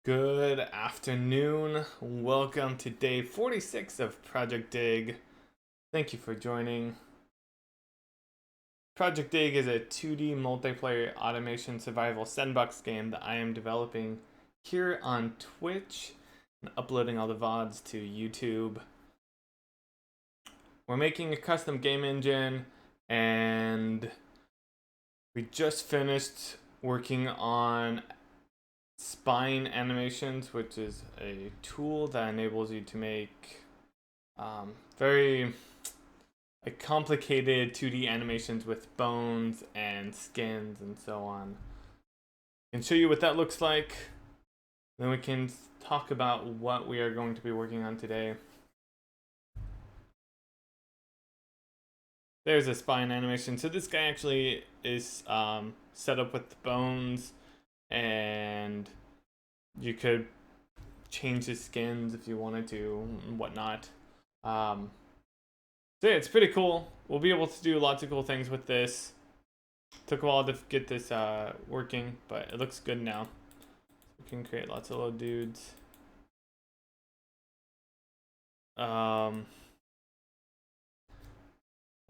Good afternoon. Welcome to day 46 of Project Dig. Thank you for joining. Project Dig is a 2D multiplayer automation survival sandbox game that I am developing here on Twitch and uploading all the VODs to YouTube. We're making a custom game engine and we just finished working on spine animations, which is a tool that enables you to make very complicated 2D animations with bones and skins and so on. I can show you what that looks like. Then we can talk about what we are going to be working on today. There's a spine animation. So this guy actually is set up with the bones, and you could change his skins if you wanted to and whatnot. So yeah, it's pretty cool. We'll be able to do lots of cool things with this. Took a while to get this working, but it looks good now. We can create lots of little dudes.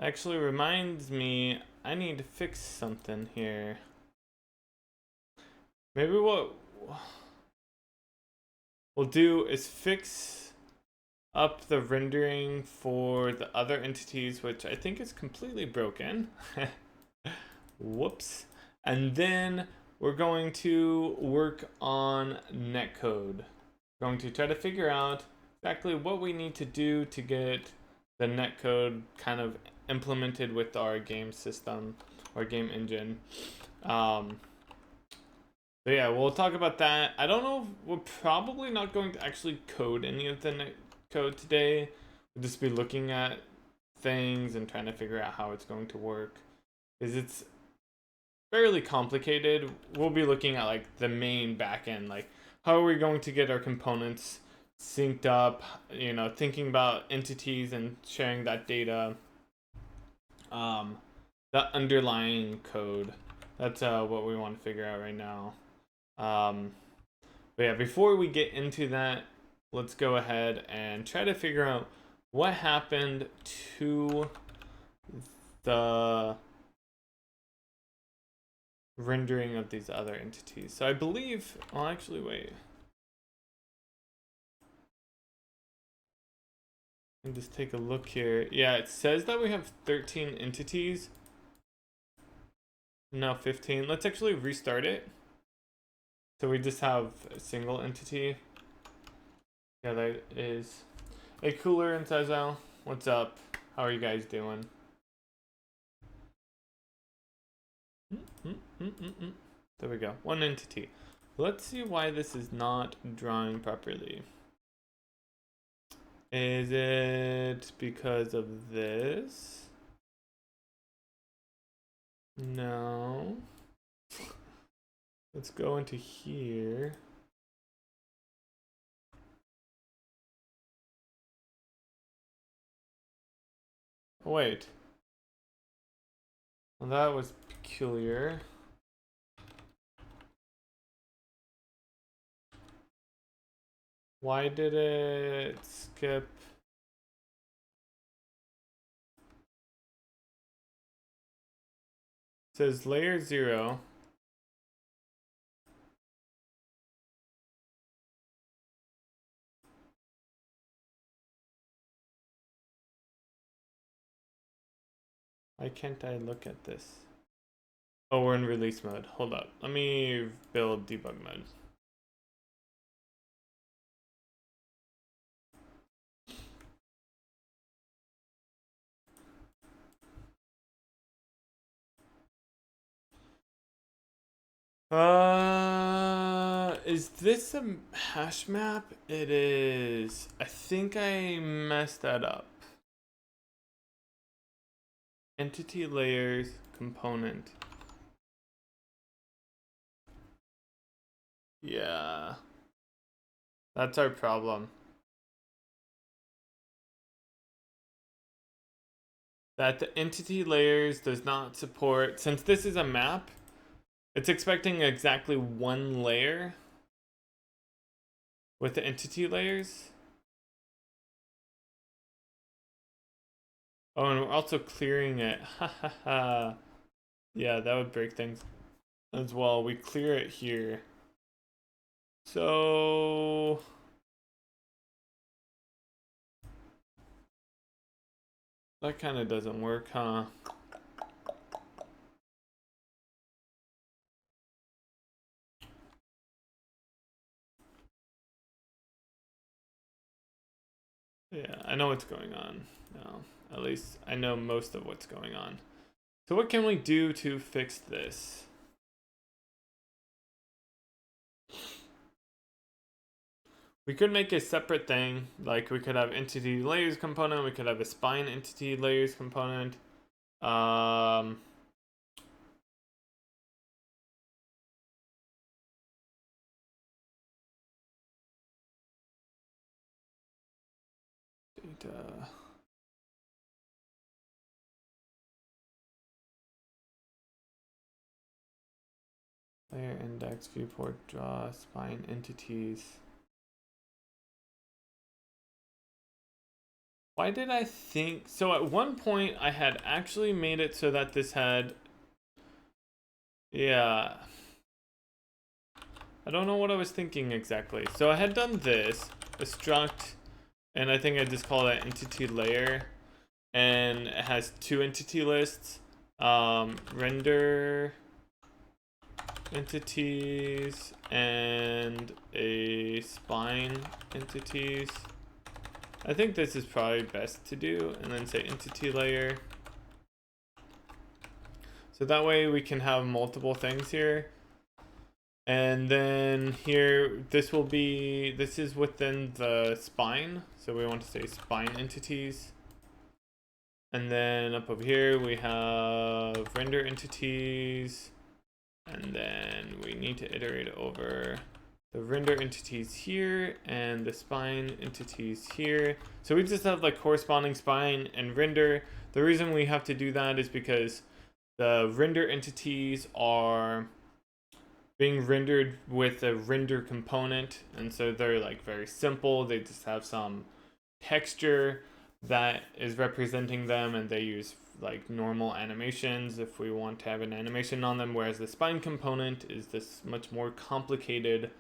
Actually reminds me, I need to fix something here. Maybe what we'll do is fix up the rendering for the other entities, which I think is completely broken. Whoops. And then we're going to work on netcode. We're going to try to figure out exactly what we need to do to get the netcode kind of implemented with our game system or game engine. So yeah, we'll talk about that. I don't know, we're probably not going to actually code any of the netcode today. We'll just be looking at things and trying to figure out how it's going to work, because it's fairly complicated. We'll be looking at like the main backend, like how are we going to get our components synced up, you know, thinking about entities and sharing that data. The underlying code, that's what we want to figure out right now. But yeah, before we get into that, let's go ahead and try to figure out what happened to the rendering of these other entities. So I believe, well, actually, wait. Let me just take a look here. Yeah, it says that we have 13 entities. No, 15. Let's actually restart it. So we just have a single entity. Yeah, that is a Cooler and Sezo. What's up? How are you guys doing? There we go. One entity. Let's see why this is not drawing properly. Is it because of this? No. Let's go into here. Oh, wait. Well, that was peculiar. Why did it skip? It says layer 0. Why can't I look at this? Oh, we're in release mode. Hold up. Let me build debug mode. Is this a hash map? It is. I think I messed that up. Entity layers component. Yeah. That's our problem. That the entity layers does not support, since this is a map, it's expecting exactly one layer. with the entity layers. Oh, and we're also clearing it. Ha ha ha. Yeah, that would break things as well. We clear it here. So that kind of doesn't work, huh? Yeah, I know what's going on now. At least I know most of what's going on. So what can we do to fix this? We could make a separate thing, like we could have entity layers component, we could have a spine entity layers component. Data. Layer index, viewport, draw, spine entities. Why did I think so? At one point I had actually made it so that this had, yeah, I don't know what I was thinking exactly. So I had done this, a struct, and I think I just call that entity layer, and it has two entity lists, render entities and a spine entities. I think this is probably best to do, and then say entity layer. So that way we can have multiple things here. And then here, this is within the spine. So we want to say spine entities. And then up over here, we have render entities. And then we need to iterate over the render entities here and the spine entities here. So we just have the corresponding spine and render. The reason we have to do that is because the render entities are being rendered with a render component, and so they're like very simple. They just have some texture that is representing them, and they use like normal animations if we want to have an animation on them, whereas the spine component is this much more complicated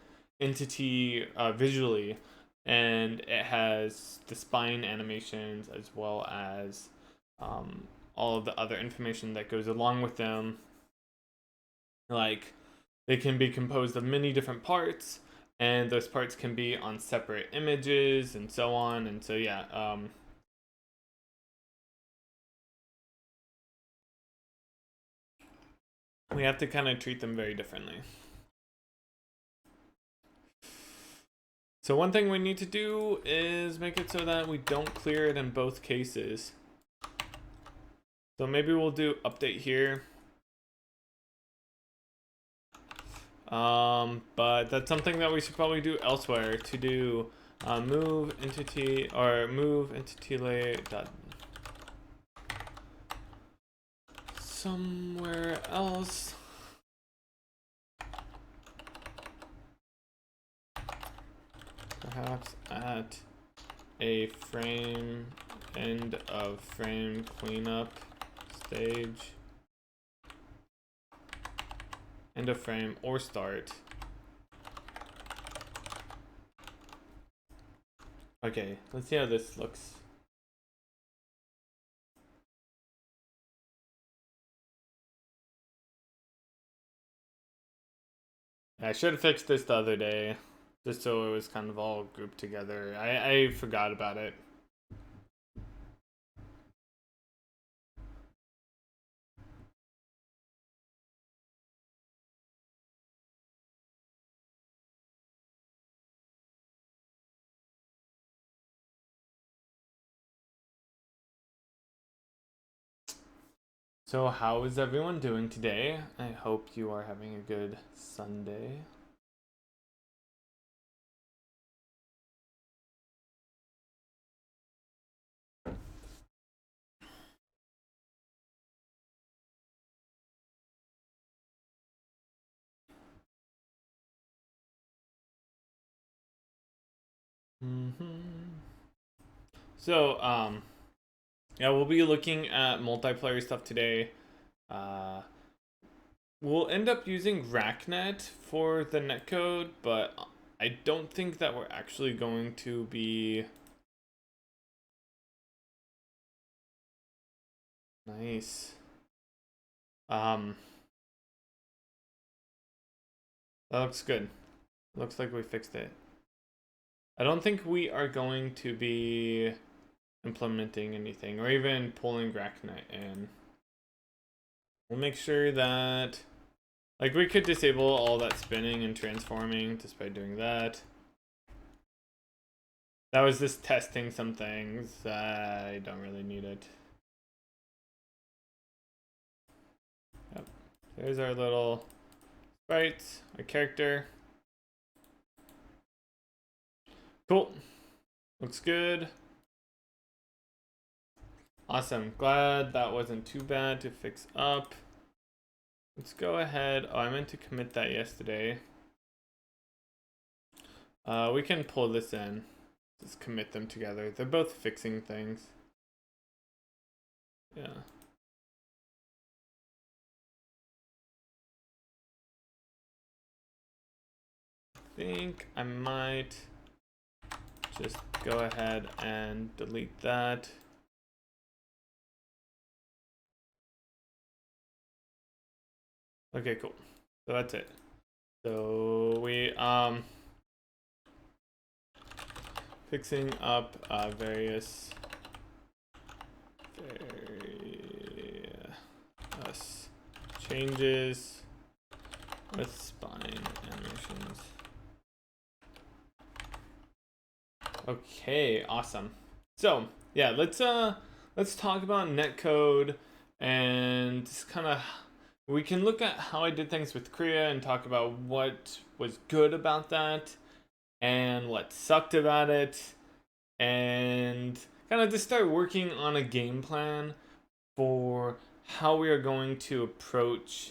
entity visually, and it has the spine animations as well as all of the other information that goes along with them. Like, they can be composed of many different parts, and those parts can be on separate images and so on. And so yeah, we have to kind of treat them very differently. So one thing we need to do is make it so that we don't clear it in both cases. So maybe we'll do update here. But that's something that we should probably do elsewhere, to do move entity layer dot somewhere else. Perhaps at a frame end of frame cleanup stage. End of frame or start. Okay, let's see how this looks. I should have fixed this the other day, just so it was kind of all grouped together. I forgot about it. So how is everyone doing today? I hope you are having a good Sunday. So, yeah, we'll be looking at multiplayer stuff today. We'll end up using RackNet for the netcode, but I don't think that we're actually going to be... Nice. That looks good. Looks like we fixed it. I don't think we are going to be implementing anything or even pulling RackNet in. We'll make sure that, like, we could disable all that spinning and transforming just by doing that. That was just testing some things. I don't really need it. Yep. There's our little sprite, our character. Cool. Looks good. Awesome. Glad that wasn't too bad to fix up. Let's go ahead. Oh, I meant to commit that yesterday. We can pull this in. Just commit them together. They're both fixing things. Yeah. I think I might just go ahead and delete that. Okay, cool. So that's it. So we fixing up various changes with spine animations. Okay, awesome. So yeah, let's talk about netcode and just kind of, we can look at how I did things with Korea and talk about what was good about that and what sucked about it, and kind of just start working on a game plan for how we are going to approach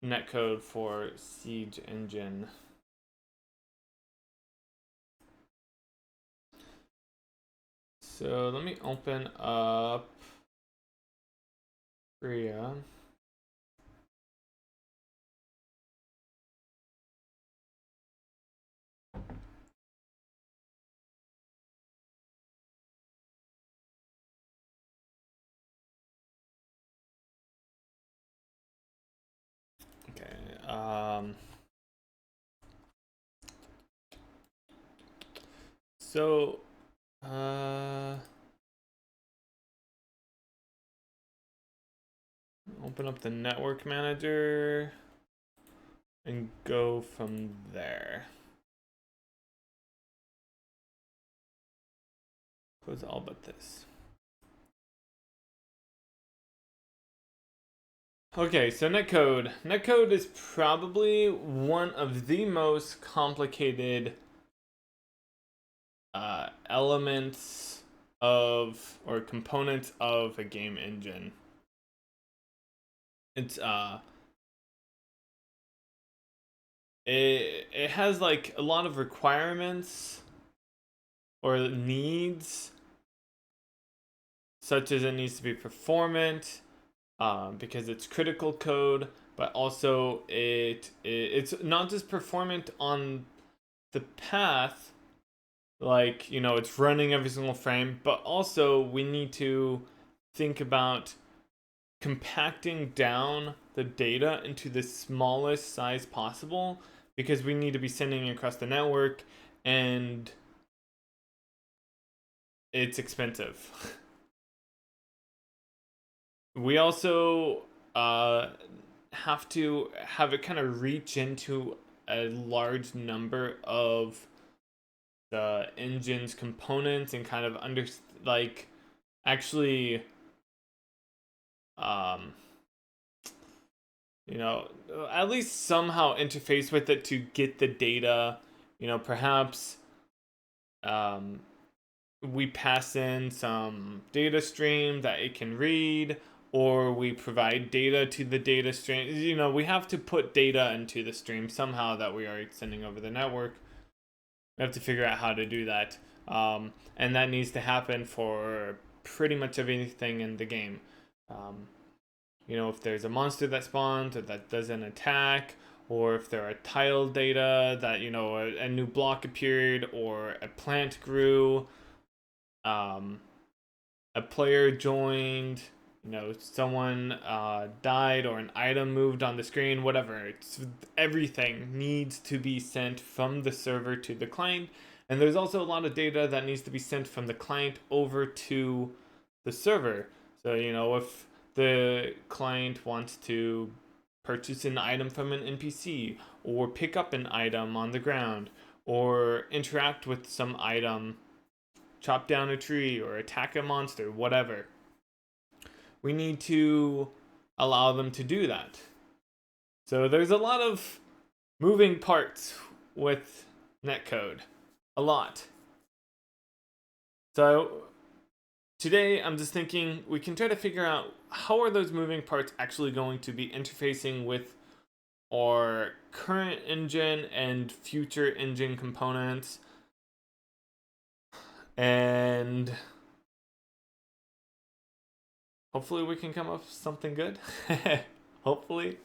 netcode for Siege Engine. So let me open up Korea. Okay. So open up the network manager and go from there. Close all but this. Okay, so netcode. Netcode is probably one of the most complicated elements of, or components of, a game engine. It's it has like a lot of requirements or needs, such as it needs to be performant, because it's critical code, but also it's not just performant on the path, like, you know, it's running every single frame, but also we need to think about compacting down the data into the smallest size possible, because we need to be sending across the network and it's expensive. We also have to have it kind of reach into a large number of the engine's components and kind of actually you know, at least somehow interface with it to get the data. You know, perhaps we pass in some data stream that it can read, or we provide data to the data stream. You know, we have to put data into the stream somehow that we are sending over the network. We have to figure out how to do that. And that needs to happen for pretty much everything in the game. You know, if there's a monster that spawns or that does an attack, or if there are tile data that, you know, a new block appeared, or a plant grew, a player joined, you know, someone died, or an item moved on the screen, whatever. Everything needs to be sent from the server to the client. And there's also a lot of data that needs to be sent from the client over to the server. So, you know, if the client wants to purchase an item from an NPC, or pick up an item on the ground, or interact with some item, chop down a tree, or attack a monster, whatever, we need to allow them to do that. So there's a lot of moving parts with Netcode. A lot. So today I'm just thinking we can try to figure out how are those moving parts actually going to be interfacing with our current engine and future engine components, and hopefully we can come up with something good. Hopefully.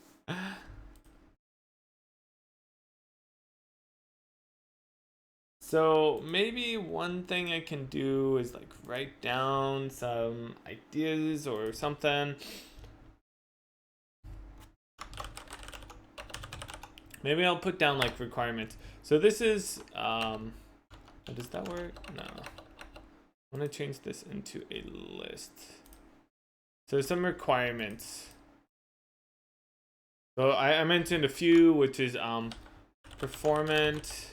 So maybe one thing I can do is like write down some ideas or something. Maybe I'll put down like requirements. So this is, does that work? No. I'm gonna change this into a list. So some requirements. So I mentioned a few, which is performant,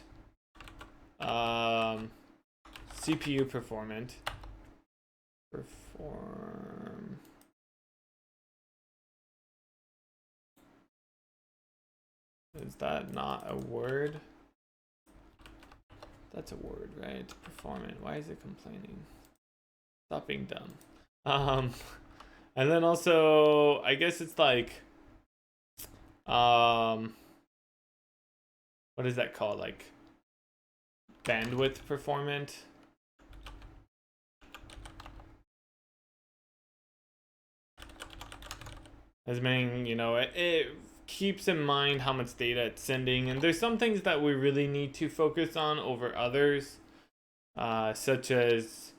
CPU performant, perform. Is that not a word? That's a word, right? Performant. Why is it complaining? Stop being dumb. And then also, I guess it's like, what is that called? Like bandwidth performant. As meaning, you know, it keeps in mind how much data it's sending, and there's some things that we really need to focus on over others, such as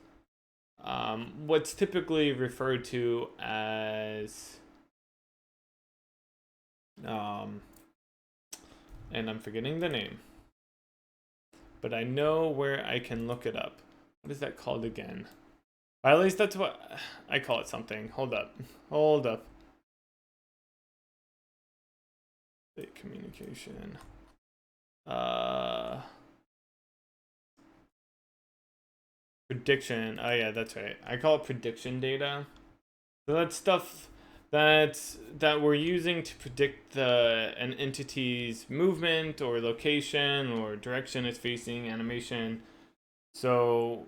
what's typically referred to as and I'm forgetting the name, but I know where I can look it up. What is that called again? Or at least that's what I call it something. Hold up. Communication. Prediction. Oh yeah, that's right. I call it prediction data. So that's stuff that we're using to predict an entity's movement or location or direction it's facing, animation. So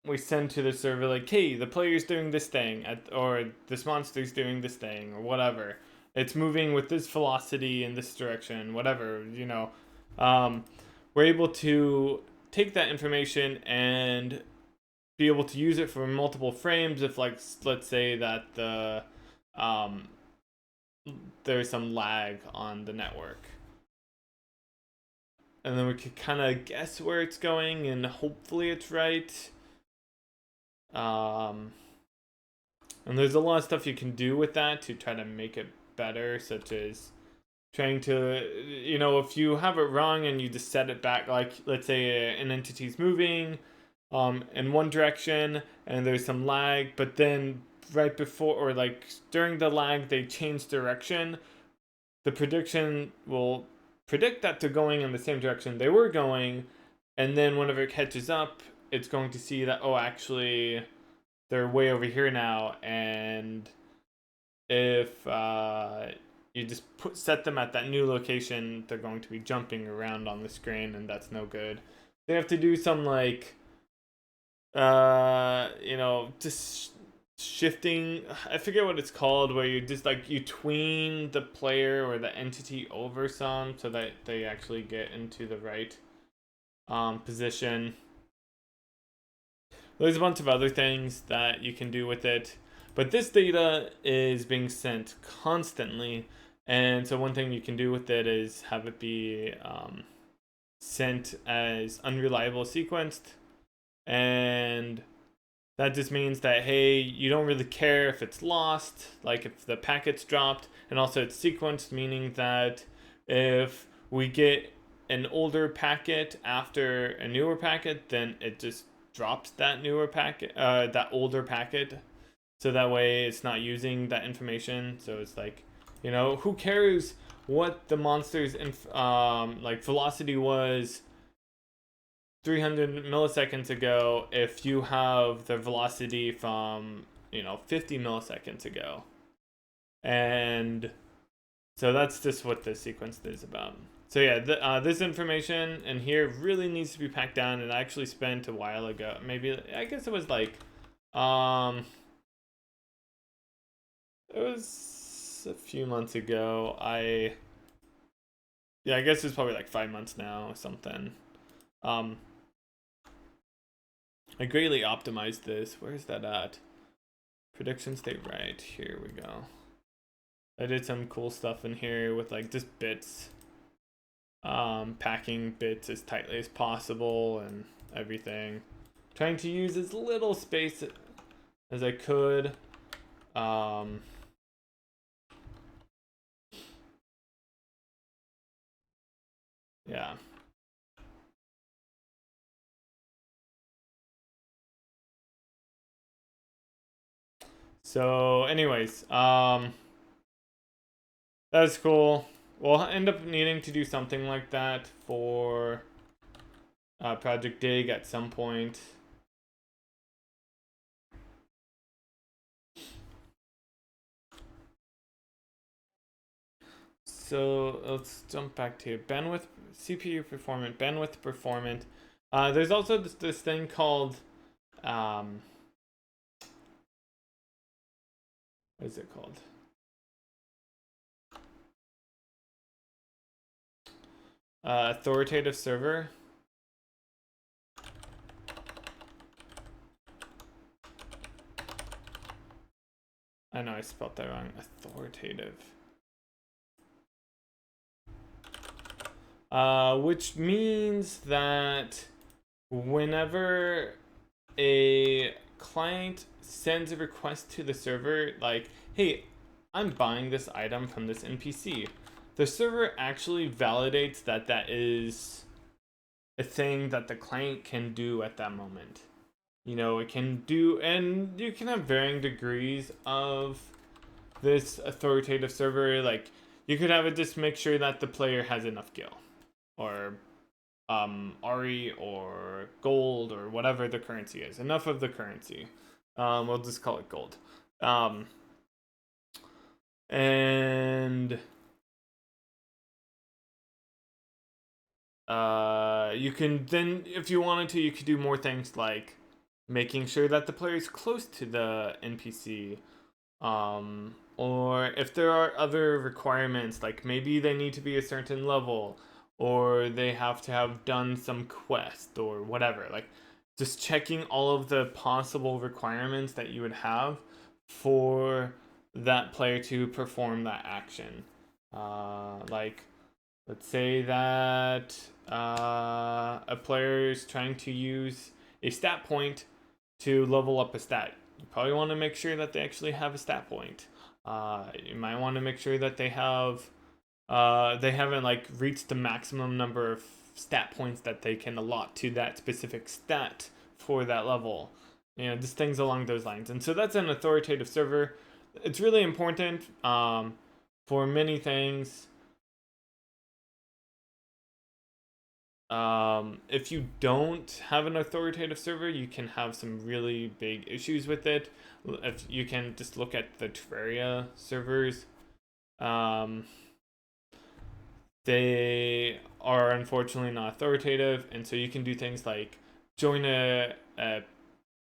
we send to the server like, hey, the player's doing this thing, or this monster's doing this thing, or whatever. It's moving with this velocity in this direction, whatever, you know. We're able to take that information and be able to use it for multiple frames if, like, let's say that there's some lag on the network. And then we could kind of guess where it's going, and hopefully it's right. And there's a lot of stuff you can do with that to try to make it better, such as trying to, you know, if you have it wrong and you just set it back, like let's say an entity's moving in one direction and there's some lag, but then right before or like during the lag they change direction, the prediction will predict that they're going in the same direction they were going, and then whenever it catches up, it's going to see that, oh, actually they're way over here now, and if you just set them at that new location, they're going to be jumping around on the screen, and that's no good. They have to do some like you know, just shifting, I forget what it's called, where you just like you tween the player or the entity over some so that they actually get into the right position. There's a bunch of other things that you can do with it, but this data is being sent constantly, and so one thing you can do with it is have it be sent as unreliable sequenced, and that just means that, hey, you don't really care if it's lost, like if the packet's dropped, and also it's sequenced, meaning that if we get an older packet after a newer packet, then it just drops that newer packet, that older packet, so that way it's not using that information. So it's like, you know, who cares what the monster's like velocity was 300 milliseconds ago if you have the velocity from, you know, 50 milliseconds ago. And so that's just what this sequence is about. So yeah, this information in here really needs to be packed down, and I actually spent a while ago, maybe, I guess it was like, it was a few months ago. I guess it's probably like 5 months now or something. I greatly optimized this. Where's that at? Prediction state right. Here we go. I did some cool stuff in here with like just bits. Packing bits as tightly as possible and everything. Trying to use as little space as I could. Yeah. So anyways, that's cool. We'll end up needing to do something like that for projectDIG at some point. So let's jump back to bandwidth, CPU performance, bandwidth performance. There's also this thing called, what is it called? Authoritative server. I know I spelled that wrong. Authoritative. Which means that whenever a client sends a request to the server, like, hey, I'm buying this item from this NPC, the server actually validates that that is a thing that the client can do at that moment. You know, it can do, and you can have varying degrees of this authoritative server. Like, you could have it just make sure that the player has enough gil, or RE or gold or whatever the currency is. Enough of the currency. We'll just call it gold. And you can then, if you wanted to, you could do more things like making sure that the player is close to the NPC. Or if there are other requirements, like maybe they need to be a certain level, or they have to have done some quest or whatever. Like, just checking all of the possible requirements that you would have for that player to perform that action. Like, let's say that a player is trying to use a stat point to level up a stat. You probably want to make sure that they actually have a stat point. You might want to make sure that they haven't like reached the maximum number of stat points that they can allot to that specific stat for that level. You know, just things along those lines. And so that's an authoritative server. It's really important for many things. If you don't have an authoritative server, you can have some really big issues with it. If you can just look at the Terraria servers, they are unfortunately not authoritative, and so you can do things like join a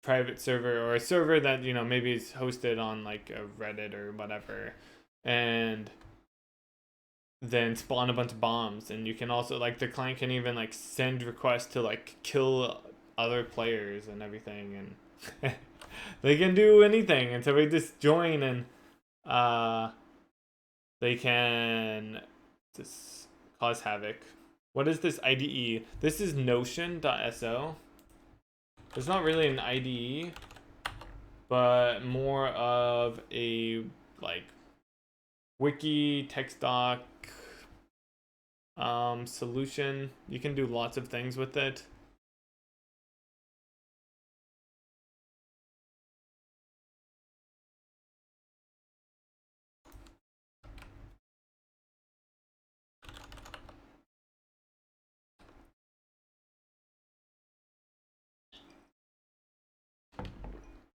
private server, or a server that, you know, maybe is hosted on like a Reddit or whatever, and then spawn a bunch of bombs. And you can also, like, the client can even like send requests to like kill other players and everything, and they can do anything. And so we just join, and they can just cause havoc. What is this IDE? This is Notion.so. It's not really an IDE, but more of a like wiki text doc solution. You can do lots of things with it.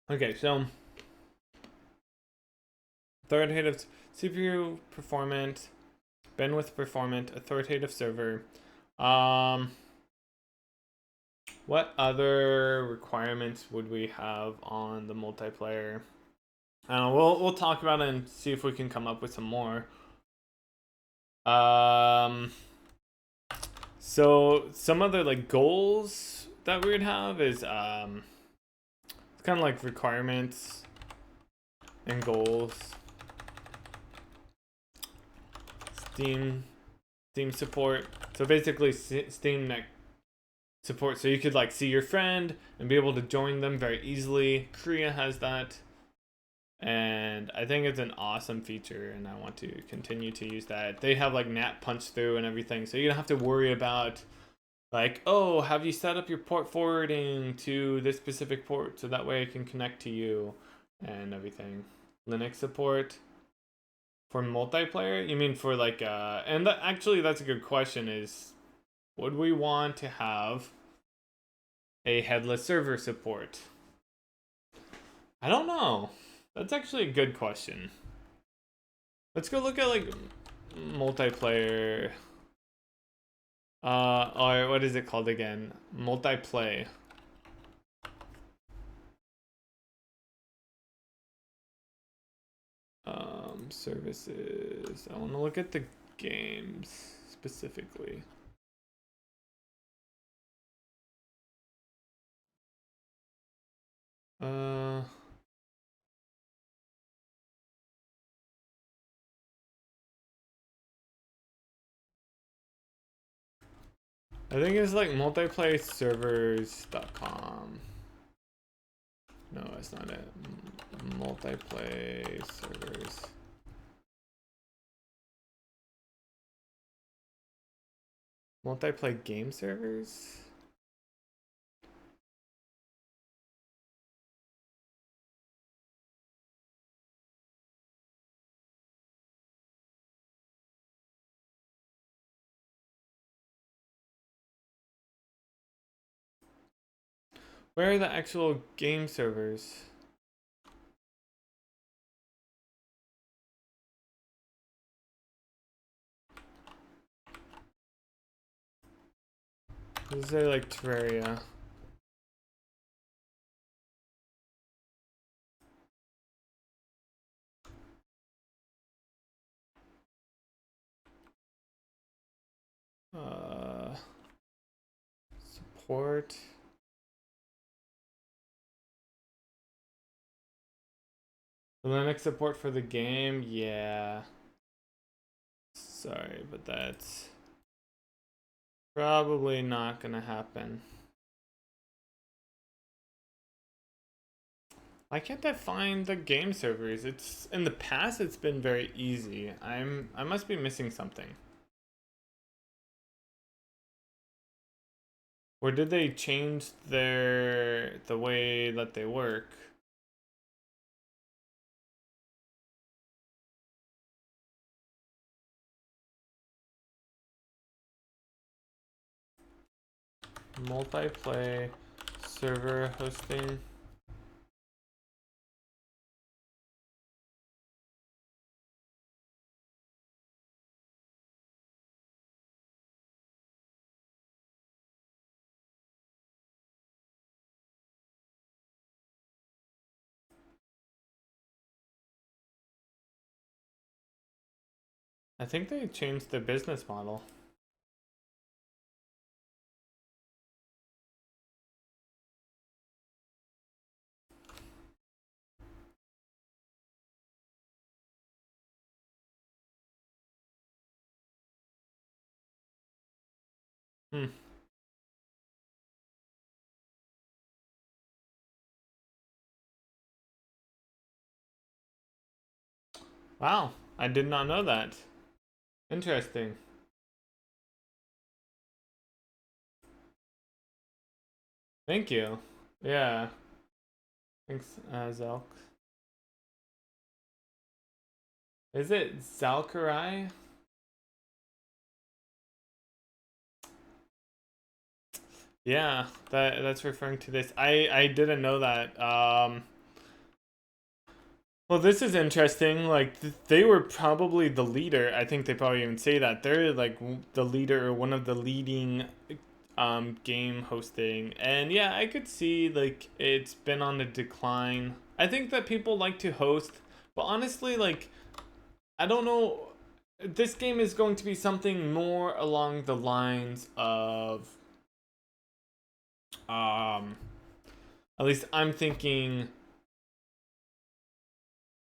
Okay, so authoritative CPU performant, bandwidth performant, authoritative server. What other requirements would we have on the multiplayer? We'll talk about it and see if we can come up with some more. So some other like goals that we would have is it's kind of like requirements and goals. Steam support. So basically Steam Neck support, so you could like see your friend and be able to join them very easily. Korea has that, and I think it's an awesome feature, and I want to continue to use that. They have like NAT punch through and everything, so you don't have to worry about like, oh, have you set up your port forwarding to this specific port so that way I can connect to you and everything. Linux support for multiplayer? You mean for like and actually that's a good question, is would we want to have a headless server support? I don't know. That's actually a good question. Let's go look at like multiplayer. Or what is it called again? Multiplay. Services. I want to look at the games specifically. I think it's like multiplayservers.com. No, that's not it. Multiplay servers. Multiplay game servers? Where are the actual game servers? Is there like Terraria? Support. Linux support for the game? Yeah. Sorry, but that's probably not gonna happen. Why can't I find the game servers? It's in the past it's been very easy. I must be missing something. Or did they change the way that they work? Multiplay server hosting. I think they changed the business model. Hmm. Wow, I did not know that. Interesting. Thank you. Yeah. Thanks, Zelk. Is it Zalkarai? Yeah, that's referring to this. I didn't know that. Well, this is interesting. Like they were probably the leader. I think they probably even say that they're like the leader or one of the leading game hosting. And yeah, I could see like it's been on the decline. I think that people like to host, but honestly, like I don't know. This game is going to be something more along the lines of um at least I'm thinking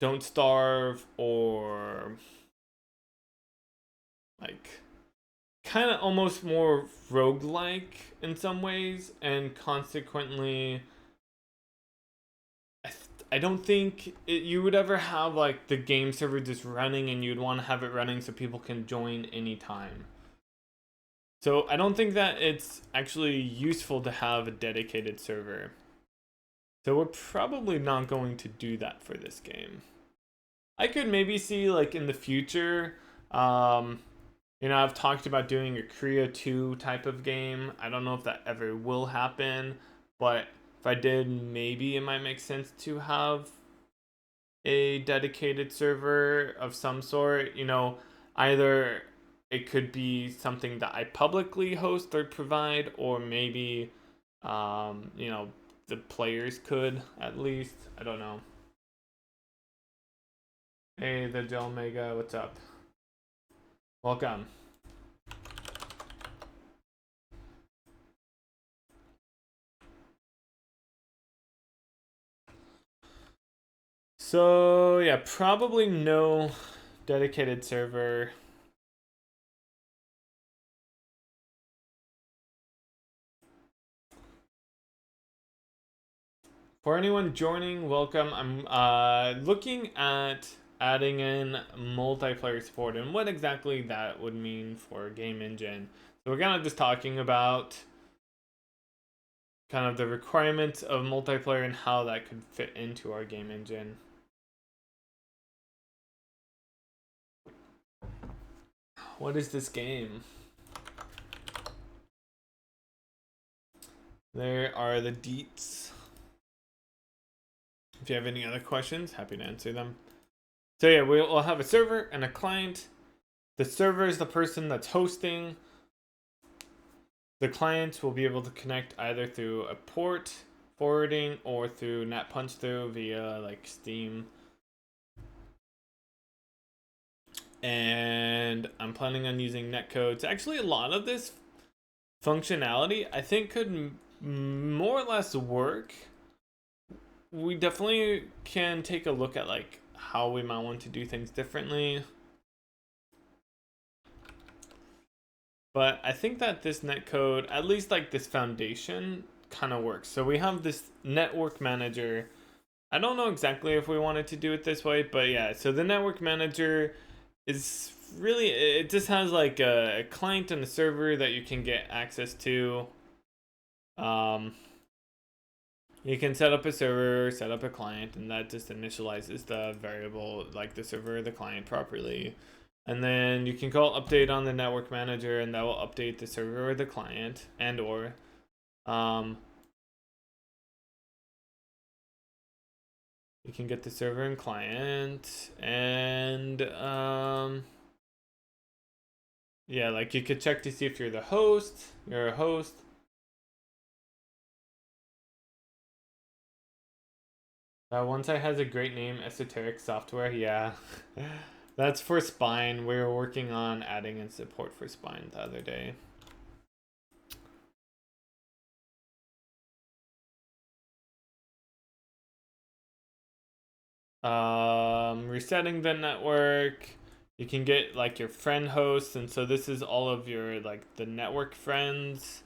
Don't Starve or like kind of almost more roguelike in some ways, and consequently I don't think you would ever have like the game server just running and you'd want to have it running so people can join anytime. So I don't think that it's actually useful to have a dedicated server. So we're probably not going to do that for this game. I could maybe see like in the future, um, I've talked about doing a Korea 2 type of game. I don't know if that ever will happen, but if I did, maybe it might make sense to have a dedicated server of some sort. Either it could be something that I publicly host or provide, or maybe, the players could at least. I don't know. Hey, the Gel Mega, what's up? Welcome. So yeah, probably no dedicated server. For anyone joining, welcome. I'm looking at adding in multiplayer support and what exactly that would mean for game engine. So we're kind of just talking about kind of the requirements of multiplayer and how that could fit into our game engine. What is this game? There are the deets. If you have any other questions, happy to answer them. So yeah, we'll have a server and a client. The server is the person that's hosting. The client will be able to connect either through a port forwarding or through NAT punch through via like Steam. And I'm planning on using Netcode. So actually, a lot of this functionality I think could more or less work. We definitely can take a look at like how we might want to do things differently. But I think that this netcode, at least like this foundation, kind of works. So we have this network manager. I don't know exactly if we wanted to do it this way, but yeah. So the network manager is really, it just has like a client and a server that you can get access to. You can set up a server, set up a client, and that just initializes the variable, like the server or the client properly. And then you can call update on the network manager, and that will update the server or the client, and or you can get the server and client, and yeah, like you could check to see if you're the host, you're a host. That one site has a great name, Esoteric Software. Yeah. That's for spine. We were working on adding in support for spine the other day. Resetting the network. You can get like your friend hosts, and so this is all of your like the network friends.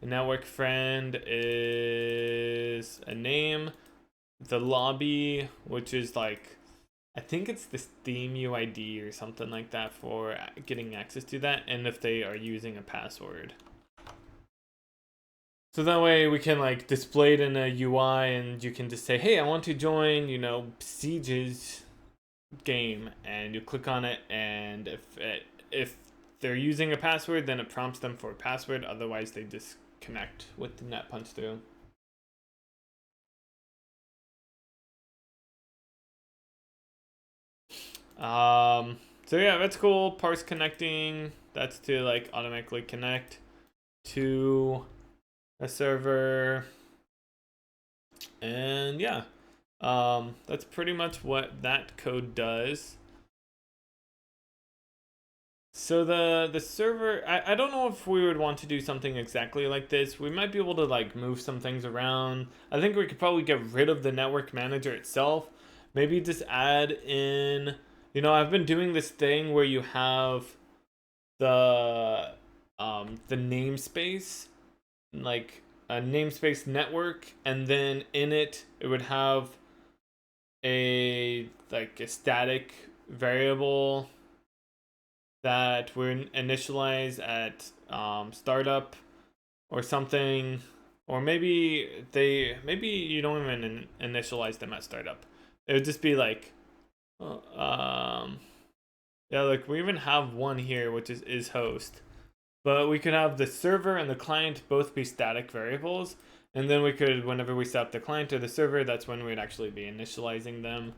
The network friend is a name. The lobby, which is like, I think it's the Steam UID or something like that for getting access to that, and if they are using a password. So that way we can like display it in a UI, and you can just say, hey, I want to join, you know, Siege's game, and you click on it, and if they're using a password, then it prompts them for a password. Otherwise, they disconnect with the net punch through. So yeah, that's cool. Parse connecting. That's to like automatically connect to a server. And yeah, that's pretty much what that code does. So the server, I don't know if we would want to do something exactly like this. We might be able to like move some things around. I think we could probably get rid of the network manager itself. Maybe just add in, you know, I've been doing this thing where you have the namespace, like a namespace network, and then in it would have a like a static variable that would initialize at startup or something, or maybe you don't even initialize them at startup. It would just be like yeah, like we even have one here which is host, but we could have the server and the client both be static variables, and then we could, whenever we set up the client or the server, that's when we'd actually be initializing them.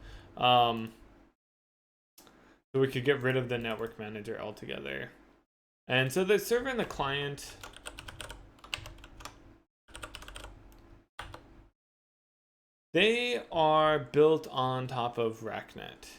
So we could get rid of the network manager altogether. And so the server and the client, they are built on top of RackNet.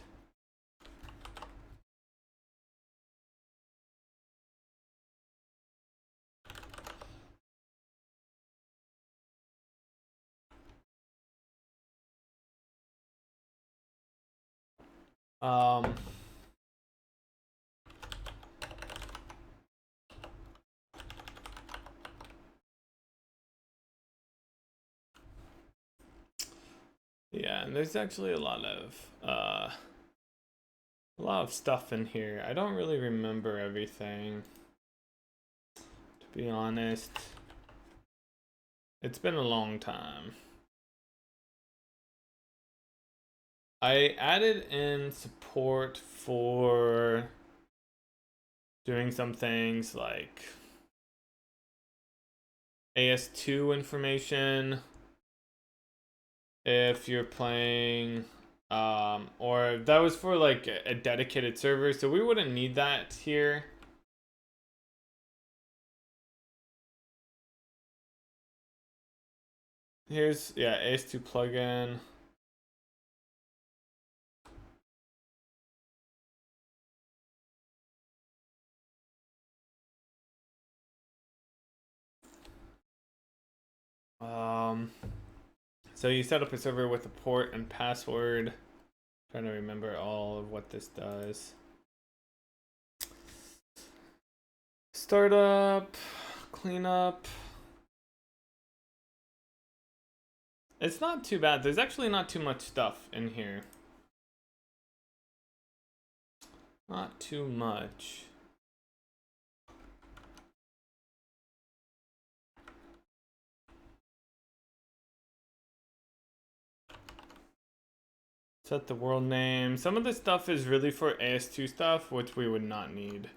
Yeah, and there's actually a lot of stuff in here. I don't really remember everything, to be honest. It's been a long time. I added in support for doing some things like AS2 information if you're playing, or that was for like a dedicated server, so we wouldn't need that here. Here's, yeah, AS2 plugin. So you set up a server with a port and password. Trying to remember all of what this does. Startup, cleanup. It's not too bad. There's actually not too much stuff in here. Not too much. Set the world name. Some of this stuff is really for AS2 stuff, which we would not need.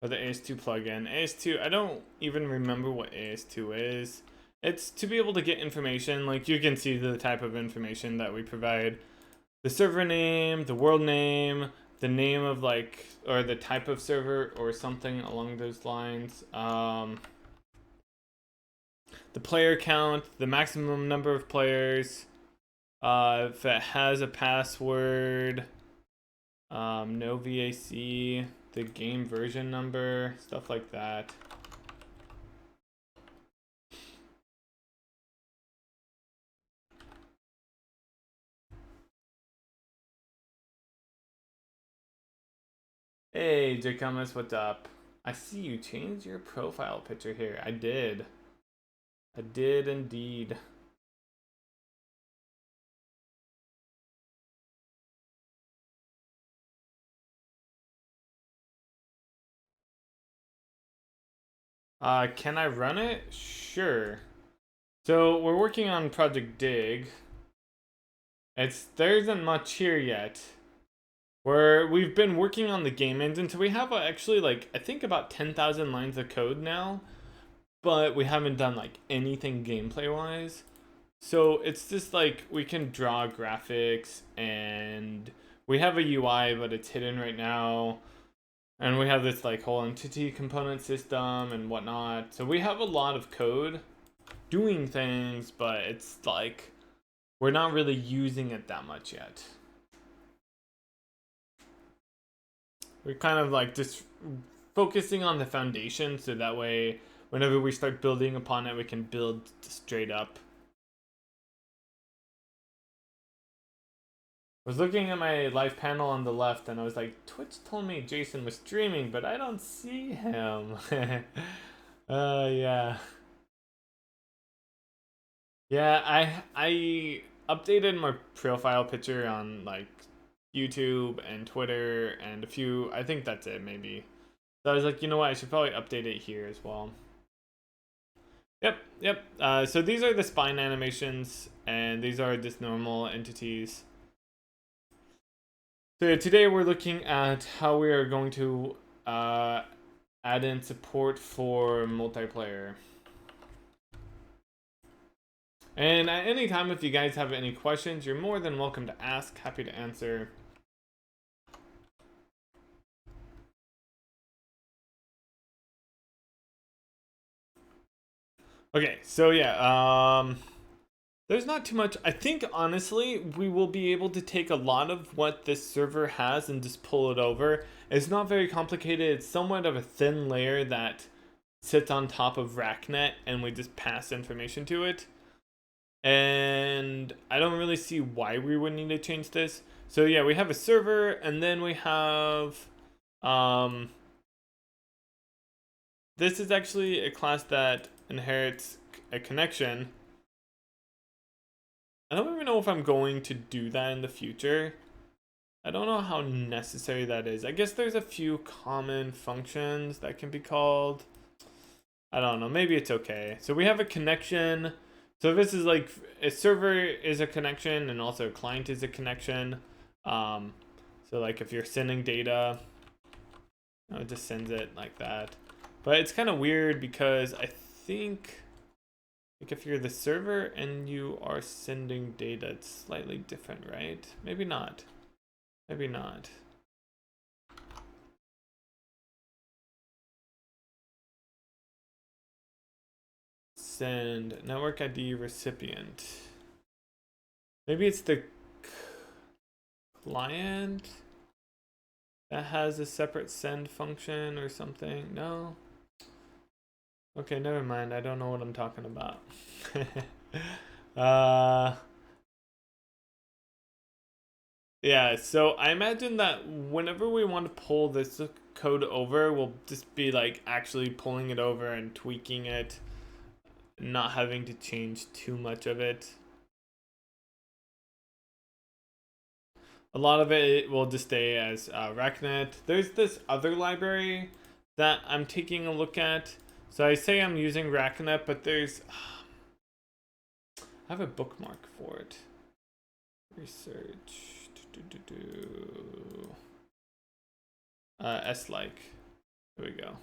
Or the AS2 plugin. AS2, I don't even remember what AS2 is. It's to be able to get information. Like, you can see the type of information that we provide. The server name, the world name, the name of like, or the type of server or something along those lines. The player count, the maximum number of players. If it has a password, No VAC, the game version number, stuff like that. Hey, Jacomus, what's up? I see you changed your profile picture here. I did. I did indeed. Can I run it? Sure. So we're working on projectDIG. There isn't much here yet. We've been working on the game engine, so we have actually like I think about 10,000 lines of code now, but we haven't done like anything gameplay wise. So it's just like we can draw graphics and we have a UI, but it's hidden right now. And we have this like whole entity component system and whatnot. So we have a lot of code doing things, but it's like we're not really using it that much yet. We're kind of like just focusing on the foundation so that way whenever we start building upon it, we can build straight up. I was looking at my live panel on the left and I was like, Twitch told me Jason was streaming, but I don't see him. Yeah. Yeah, I updated my profile picture on like YouTube and Twitter and a few, I think that's it maybe. So I was like, you know what, I should probably update it here as well. Yep. So these are the spine animations and these are just normal entities. So today we're looking at how we are going to add in support for multiplayer. And at any time, if you guys have any questions, you're more than welcome to ask. Happy to answer. Okay, so yeah, there's not too much. I think honestly, we will be able to take a lot of what this server has and just pull it over. It's not very complicated. It's somewhat of a thin layer that sits on top of RackNet, and we just pass information to it. And I don't really see why we would need to change this. So yeah, we have a server, and then we have this is actually a class that inherits a connection. I don't even know if I'm going to do that in the future. I don't know how necessary that is. I guess there's a few common functions that can be called. I don't know, maybe it's okay. So we have a connection. So this is like a server is a connection and also a client is a connection. So like if you're sending data, it just sends it like that. But it's kind of weird because I think like if you're the server and you are sending data, it's slightly different, right? Maybe not. Maybe not. Send network ID recipient. Maybe it's the client that has a separate send function or something. No. Okay, never mind. I don't know what I'm talking about. Yeah, so I imagine that whenever we want to pull this code over, we'll just be like actually pulling it over and tweaking it, not having to change too much of it. A lot of it will just stay as RecNet. There's this other library that I'm taking a look at. So I say I'm using RecNet, but there's I have a bookmark for it. Research. S-like. There we go.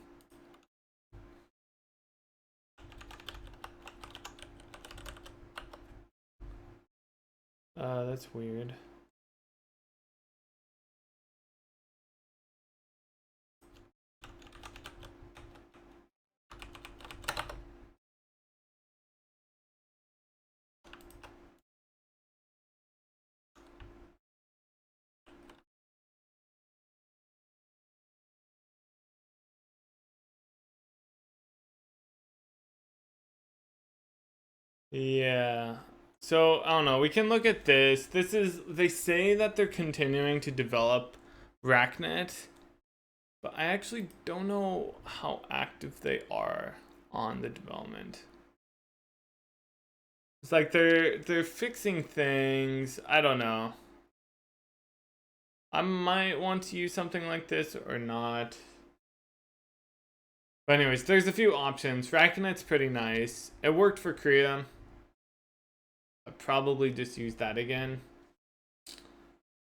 That's weird. Yeah. So, I don't know. We can look at this. They say that they're continuing to develop RackNet, but I actually don't know how active they are on the development. It's like they're fixing things. I don't know. I might want to use something like this or not. But anyways, there's a few options. RackNet's pretty nice. It worked for Korea. I'd probably just use that again.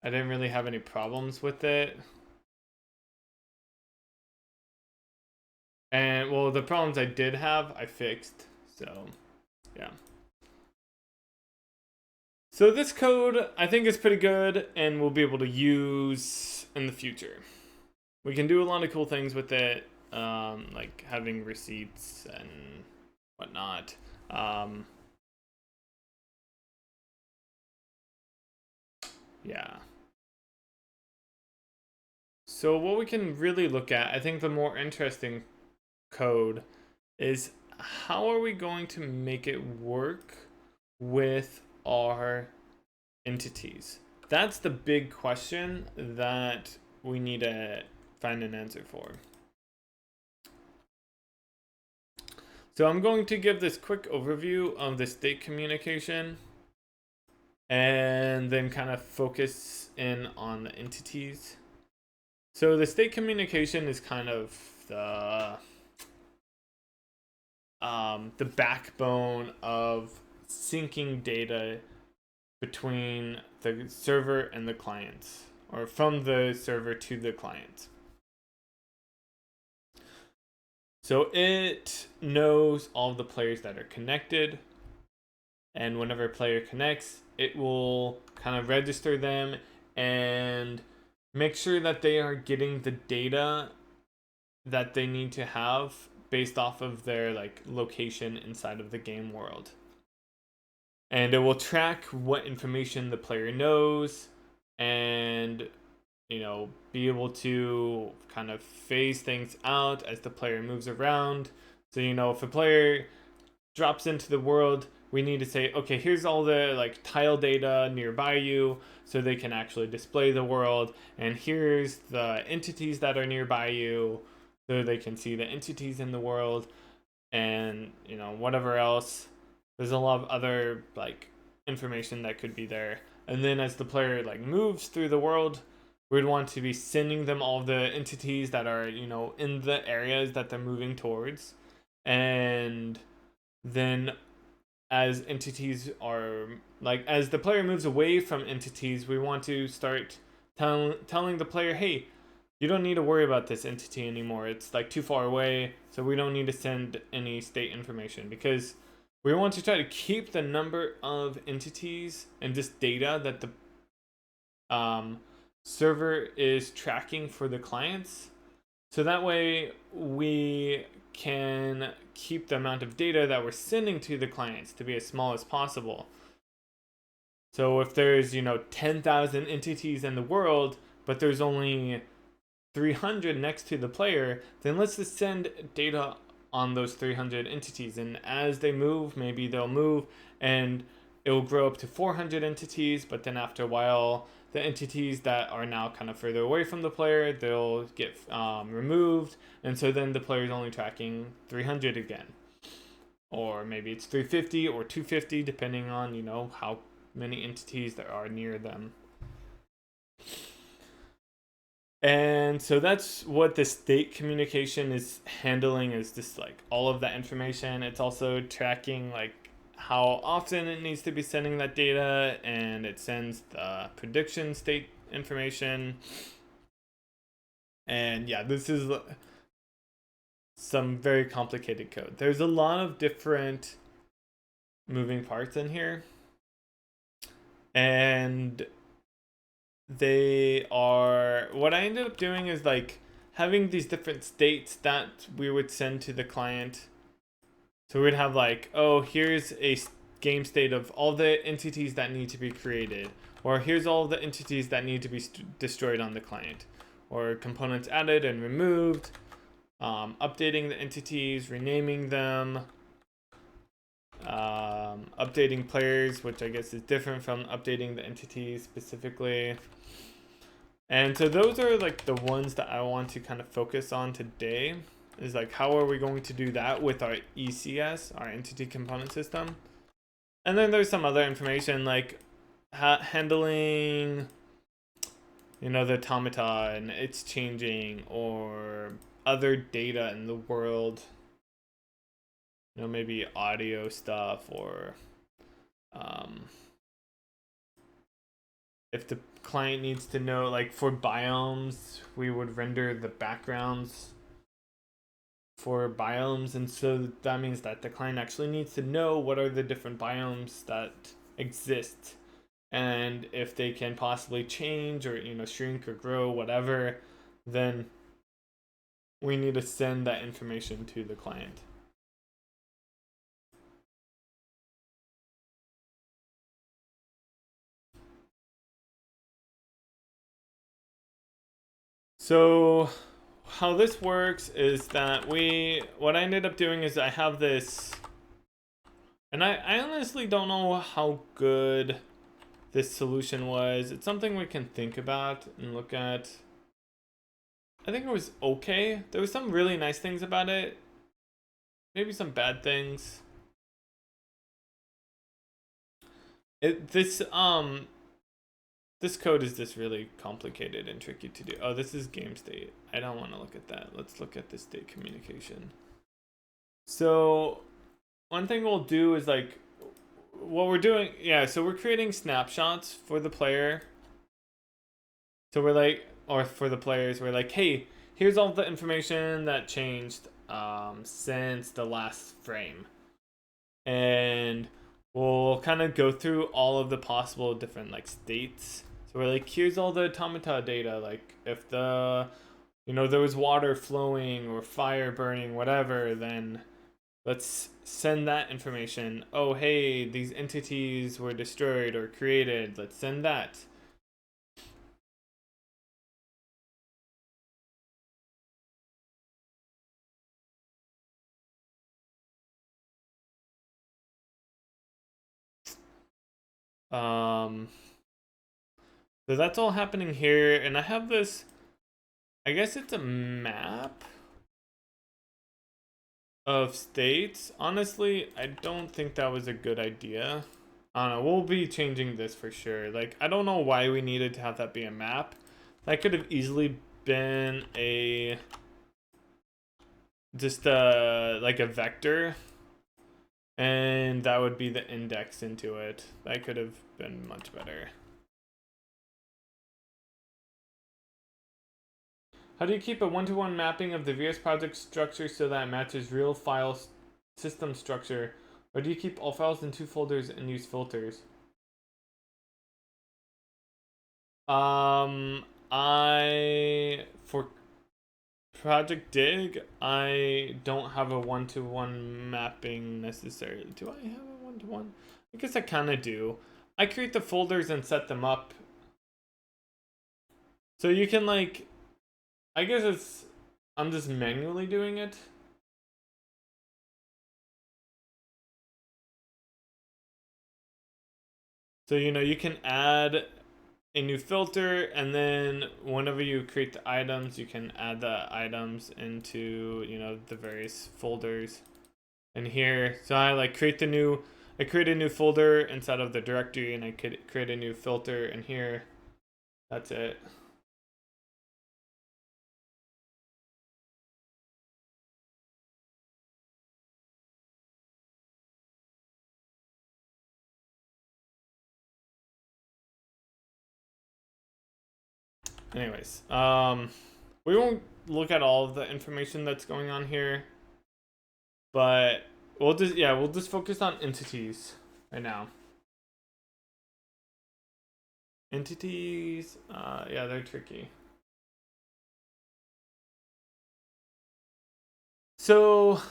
I didn't really have any problems with it. And well, the problems I did have, I fixed. So, yeah. So this code, I think is pretty good and we'll be able to use in the future. We can do a lot of cool things with it, like having receipts and whatnot. Yeah. So what we can really look at, I think the more interesting code is how are we going to make it work with our entities? That's the big question that we need to find an answer for. So I'm going to give this quick overview of the state communication and then kind of focus in on the entities. So the state communication is kind of the backbone of syncing data between the server and the clients, or from the server to the client. So it knows all the players that are connected, and whenever a player connects, it will kind of register them and make sure that they are getting the data that they need to have based off of their like location inside of the game world. And it will track what information the player knows and be able to kind of phase things out as the player moves around. So if a player drops into the world, we need to say, okay, here's all the like tile data nearby you so they can actually display the world, and here's the entities that are nearby you so they can see the entities in the world, and whatever else. There's a lot of other like information that could be there. And then as the player like moves through the world, we'd want to be sending them all the entities that are in the areas that they're moving towards. And then as entities are like, as the player moves away from entities, we want to start telling the player, hey, you don't need to worry about this entity anymore. It's like too far away, so we don't need to send any state information, because we want to try to keep the number of entities and just data that the server is tracking for the clients. So that way we can keep the amount of data that we're sending to the clients to be as small as possible. So if there's 10,000 entities in the world, but there's only 300 next to the player, then let's just send data on those 300 entities, and as they move, maybe they'll move and it will grow up to 400 entities, but then after a while the entities that are now kind of further away from the player, they'll get removed, and so then the player is only tracking 300 again, or maybe it's 350 or 250 depending on how many entities there are near them. And so that's what the state communication is handling, is just like all of that information. It's also tracking like how often it needs to be sending that data, and it sends the prediction state information. And yeah, this is some very complicated code. There's a lot of different moving parts in here, and what I ended up doing is like having these different states that we would send to the client. So we'd have like, oh, here's a game state of all the entities that need to be created, or here's all the entities that need to be destroyed on the client, or components added and removed, updating the entities, renaming them, updating players, which I guess is different from updating the entities specifically. And so those are like the ones that I want to kind of focus on today, is like how are we going to do that with our ECS, our entity component system. And then there's some other information like handling, you know, the automata and it's changing, or other data in the world, you know, maybe audio stuff, or if the client needs to know, like for biomes, we would render the backgrounds for biomes, and so that means that the client actually needs to know what are the different biomes that exist, and if they can possibly change or, you know, shrink or grow, whatever, then we need to send that information to the client. So how this works is that what I ended up doing is I have this, and I honestly don't know how good this solution was. It's something we can think about and look at. I think it was okay. There was some really nice things about it, maybe some bad things. This code is just really complicated and tricky to do. Oh, this is game state. I don't want to look at that. Let's look at the state communication. So one thing we'll do is like what we're doing. Yeah, so we're creating snapshots for the player. So we're like, or for the players, we're like, hey, here's all the information that changed since the last frame. And we'll kind of go through all of the possible different like states. So we're like, here's all the automata data, like if the, you know, there was water flowing or fire burning, whatever, then let's send that information. Oh, hey, these entities were destroyed or created. Let's send that. So that's all happening here, and I have this, I guess it's a map of states. Honestly, I don't think that was a good idea. I don't know, we'll be changing this for sure. Like, I don't know why we needed to have that be a map. That could have easily been just like a vector, and that would be the index into it. That could have been much better. How do you keep a one-to-one mapping of the VS project structure so that it matches real file system structure? Or do you keep all files in 2 folders and use filters? For projectDIG, I don't have a one-to-one mapping necessarily. Do I have a one-to-one? I guess I kind of do. I create the folders and set them up. So you can like, I guess I'm just manually doing it. So, you know, you can add a new filter, and then whenever you create the items, you can add the items into, you know, the various folders. And here, so I like create a new folder inside of the directory, and I could create a new filter, and here, that's it. Anyways, we won't look at all of the information that's going on here, but we'll just focus on entities right now. Entities, yeah, they're tricky. So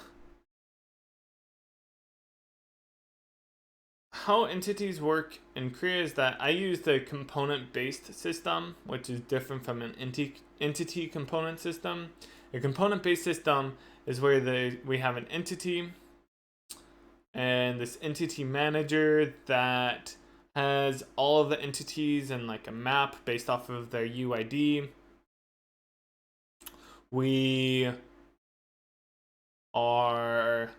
how entities work in Korea is that I use the component-based system, which is different from an entity component system. A component-based system is where we have an entity, and then this entity manager that has all of the entities and like a map based off of their UID. We are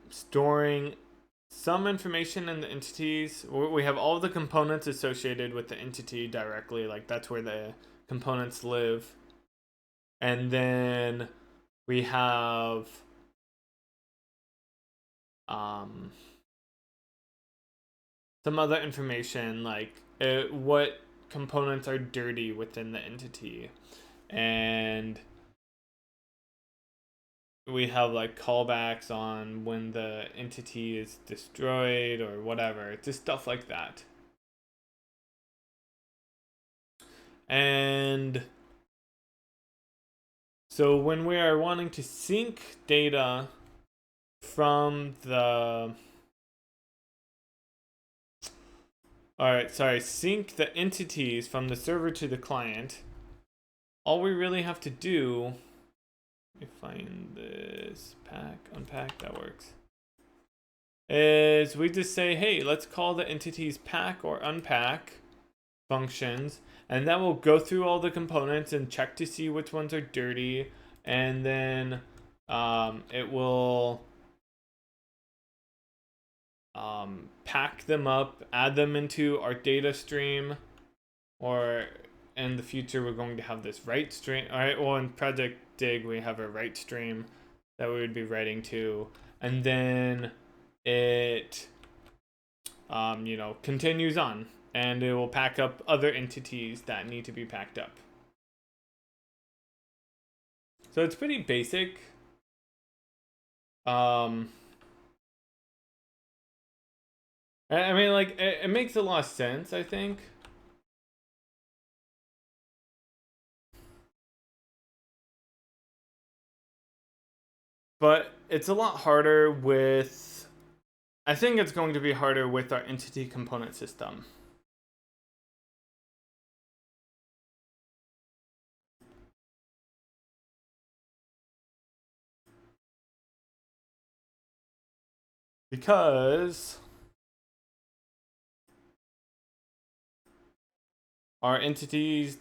storing some information in the entities. We have all the components associated with the entity directly, like that's where the components live. And then we have some other information like what components are dirty within the entity. And we have like callbacks on when the entity is destroyed or whatever, just stuff like that. And so when we are wanting to sync data from the sync the entities from the server to the client, all we really have to do, let me find this unpack, that works, is we just say, hey, let's call the entities pack or unpack functions, and that will go through all the components and check to see which ones are dirty, and then it will pack them up, add them into our data stream, or in the future we're going to have this write stream. All right, well, in projectDIG we have a write stream that we would be writing to, and then it continues on, and it will pack up other entities that need to be packed up. So it's pretty basic. I mean, like, it makes a lot of sense, I think. But it's a lot harder with, I think it's going to be harder with our entity component system. Because our entities,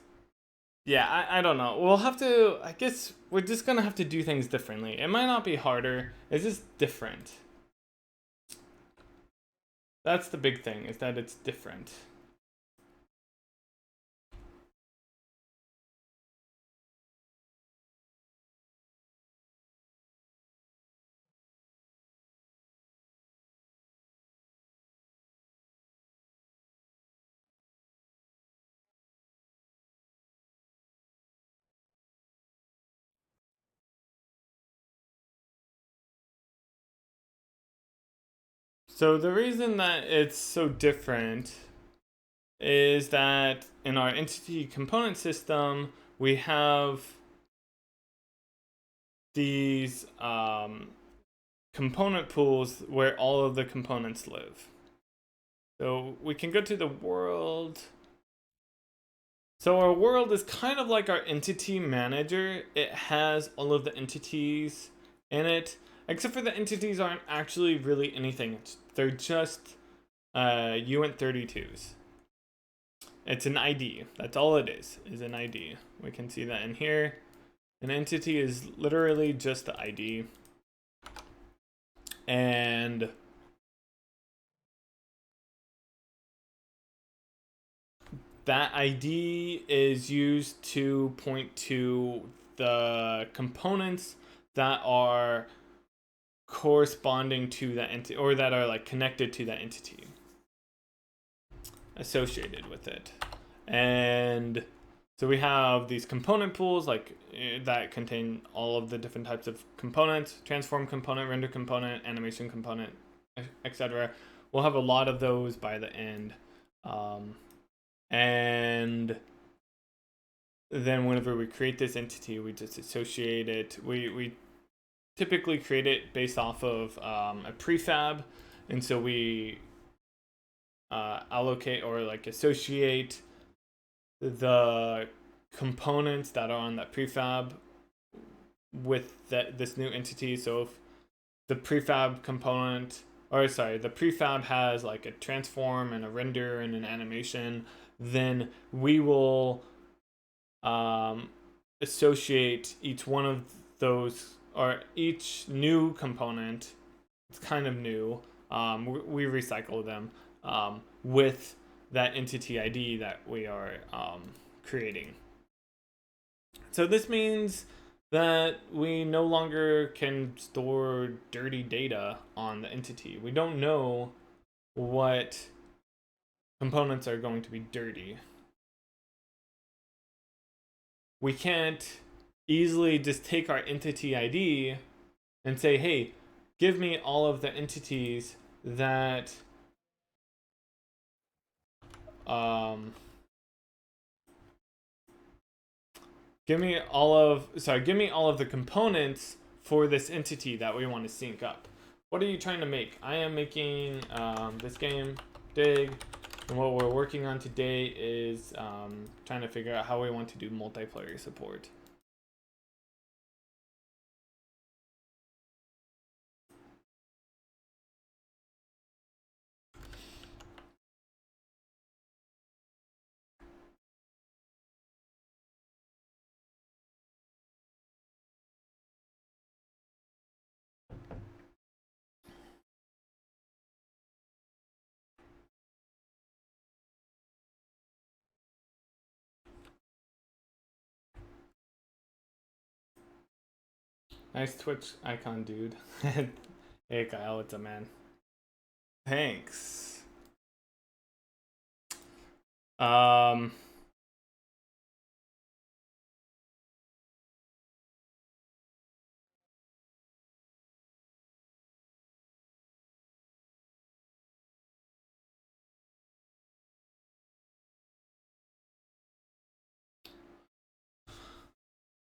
yeah, I don't know. We'll have to, I guess we're just gonna have to do things differently. It might not be harder, it's just different. That's the big thing, is that it's different. So the reason that it's so different is that in our entity component system, we have these component pools where all of the components live. So we can go to the world. So our world is kind of like our entity manager. It has all of the entities in it, except for the entities aren't actually really anything. They're just uint32s. It's an ID. That's all it is an ID. We can see that in here. An entity is literally just the ID. And that ID is used to point to the components that are corresponding to that entity, or that are like connected to that entity, associated with it. And so we have these component pools like that contain all of the different types of components: transform component, render component, animation component, etc. We'll have a lot of those by the end. And then whenever we create this entity, we just associate it. We typically create it based off of a prefab, and so we allocate or like associate the components that are on that prefab with this new entity. So if the prefab component, or sorry, the prefab has like a transform and a render and an animation, then we will associate each one of those, or each new component, it's kind of new, we recycle them with that entity ID that we are creating. So this means that we no longer can store dirty data on the entity. We don't know what components are going to be dirty. We can't easily just take our entity ID and say, hey, give me all of the entities that give me all of the components for this entity that we want to sync up. What are you trying to make? I am making this game, DIG, and what we're working on today is trying to figure out how we want to do multiplayer support. Nice Twitch icon, dude. Hey Kyle, what's up, man? Thanks.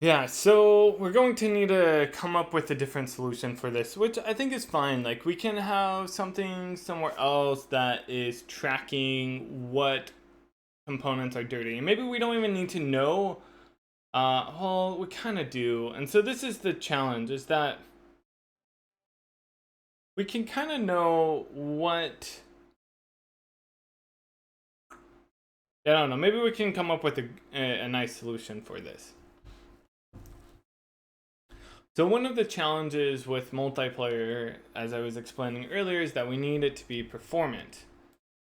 Yeah, so we're going to need to come up with a different solution for this, which I think is fine. Like, we can have something somewhere else that is tracking what components are dirty. And maybe we don't even need to know. Well, we kind of do. And so this is the challenge, is that we can kind of know what... I don't know, maybe we can come up with a nice solution for this. So one of the challenges with multiplayer, as I was explaining earlier, is that we need it to be performant,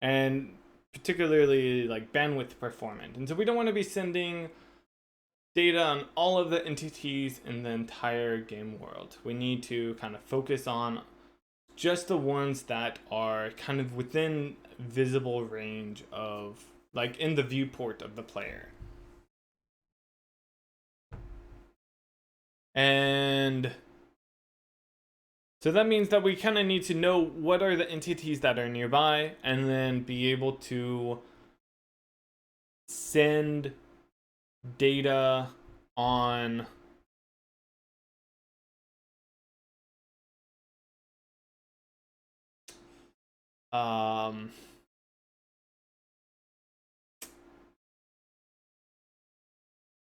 and particularly like bandwidth performant. And so we don't want to be sending data on all of the entities in the entire game world. We need to kind of focus on just the ones that are kind of within visible range of, like, in the viewport of the player. And so that means that we kind of need to know what are the entities that are nearby, and then be able to send data on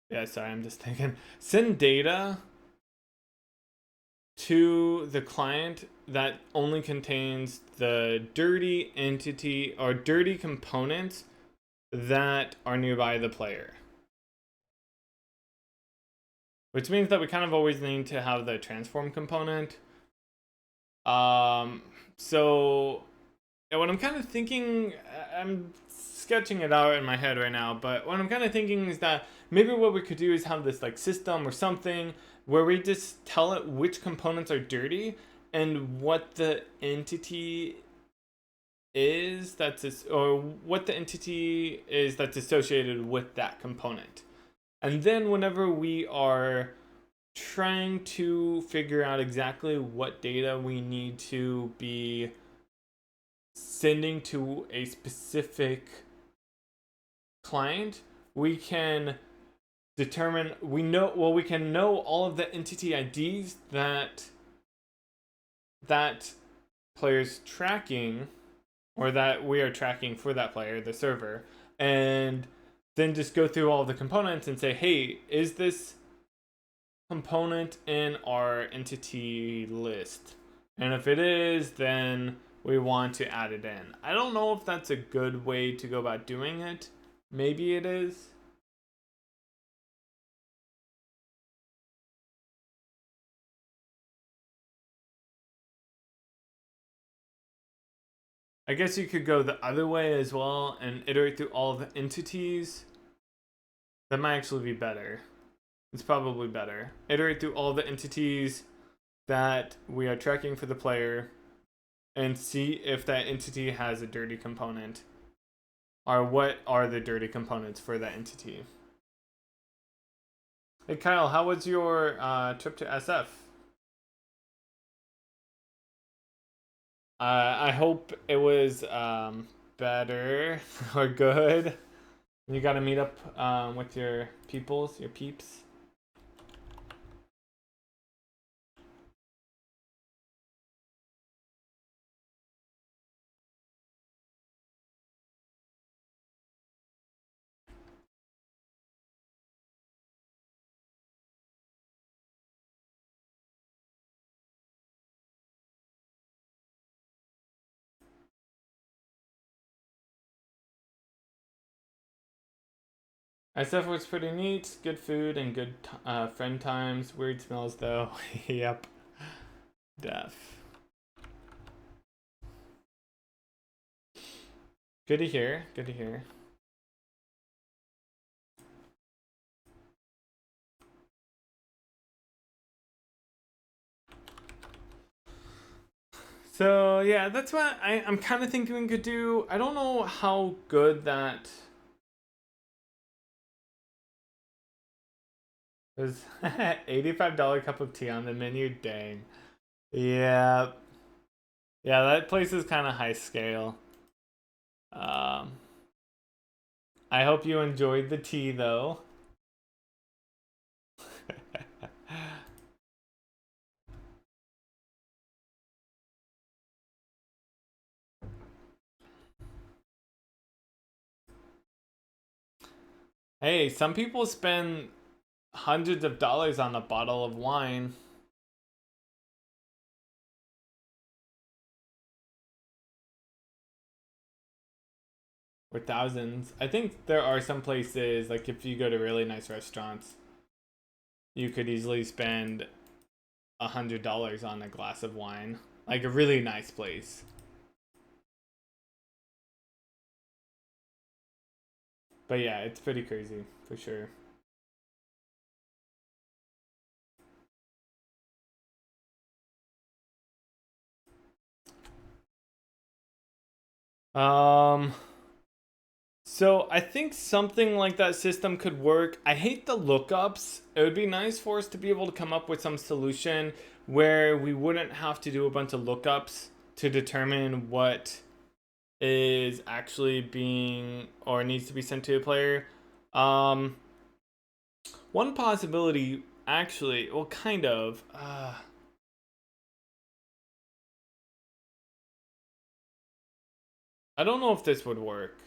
yeah, sorry, I'm just thinking. Send data to the client that only contains the dirty entity or dirty components that are nearby the player. Which means that we kind of always need to have the transform component. So what I'm kind of thinking, I'm sketching it out in my head right now, but what I'm kind of thinking is that maybe what we could do is have this like system or something where we just tell it which components are dirty and what the entity is that's associated with that component. And then whenever we are trying to figure out exactly what data we need to be sending to a specific client, we can determine, we can know all of the entity IDs that player's tracking, or that we are tracking for that player, the server, and then just go through all of the components and say, hey, is this component in our entity list? And if it is, then we want to add it in. I don't know if that's a good way to go about doing it. Maybe it is. I guess you could go the other way as well and iterate through all of the entities. That might actually be better. It's probably better. Iterate through all the entities that we are tracking for the player and see if that entity has a dirty component. Or what are the dirty components for that entity. Hey Kyle, how was your trip to SF? I hope it was better or good. You got to meet up with your peoples, your peeps. SF was pretty neat. Good food and good friend times. Weird smells though. Yep. Def. Good to hear. Good to hear. So yeah, that's what I'm kind of thinking we could do. I don't know how good that is. $85 cup of tea on the menu. Dang. Yeah. Yeah, that place is kind of high scale. I hope you enjoyed the tea though. Hey, some people spend hundreds of dollars on a bottle of wine. Or thousands. I think there are some places, like if you go to really nice restaurants, you could easily spend $100 on a glass of wine. Like a really nice place. But yeah, it's pretty crazy, for sure. Um... So I think something like that system could work. I hate the lookups. It would be nice for us to be able to come up with some solution where we wouldn't have to do a bunch of lookups to determine what is actually being or needs to be sent to a player. One possibility, actually, well, kind of. I don't know if this would work.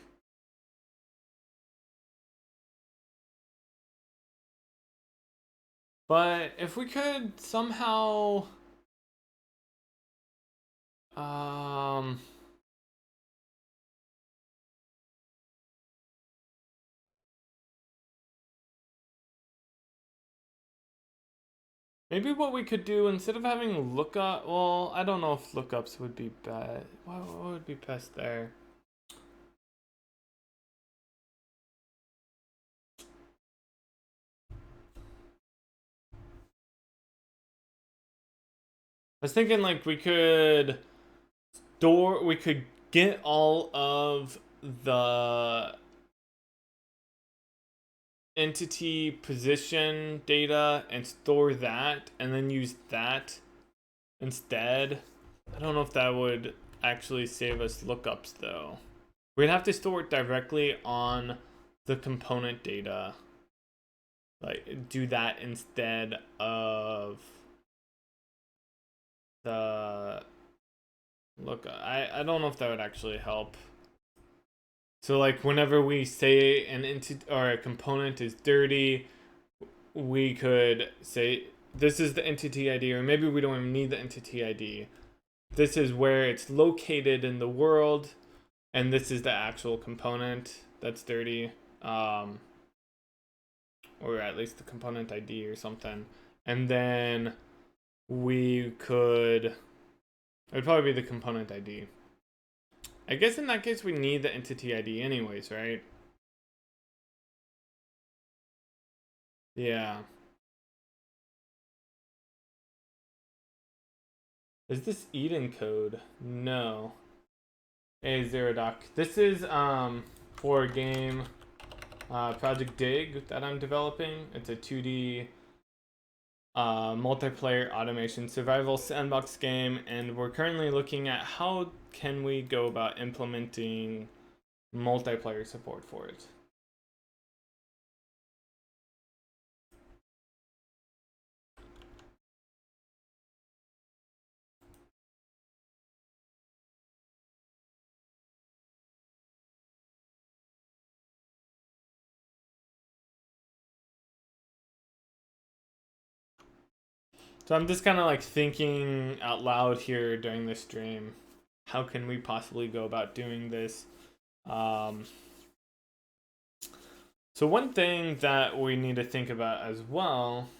But if we could somehow um maybe what we could do instead of having lookup, well, I don't know if lookups would be bad. What would be best there? I was thinking like we could get all of the entity position data and store that and then use that instead. I don't know if that would actually save us lookups though. We'd have to store it directly on the component data. Like do that instead of the look. I don't know if that would actually help. So like whenever we say an entity or a component is dirty, we could say this is the entity ID, or maybe we don't even need the entity ID. This is where it's located in the world, and this is the actual component that's dirty, or at least the component ID or something. And then we could, it would probably be the component ID. I guess in that case we need the entity ID anyways, right? Yeah. Is this Eden code? No. A0doc. This is for a game, projectDIG that I'm developing. It's a 2D multiplayer automation survival sandbox game, and we're currently looking at how can we go about implementing multiplayer support for it. So I'm just kind of like thinking out loud here during this stream. How can we possibly go about doing this? So one thing that we need to think about as well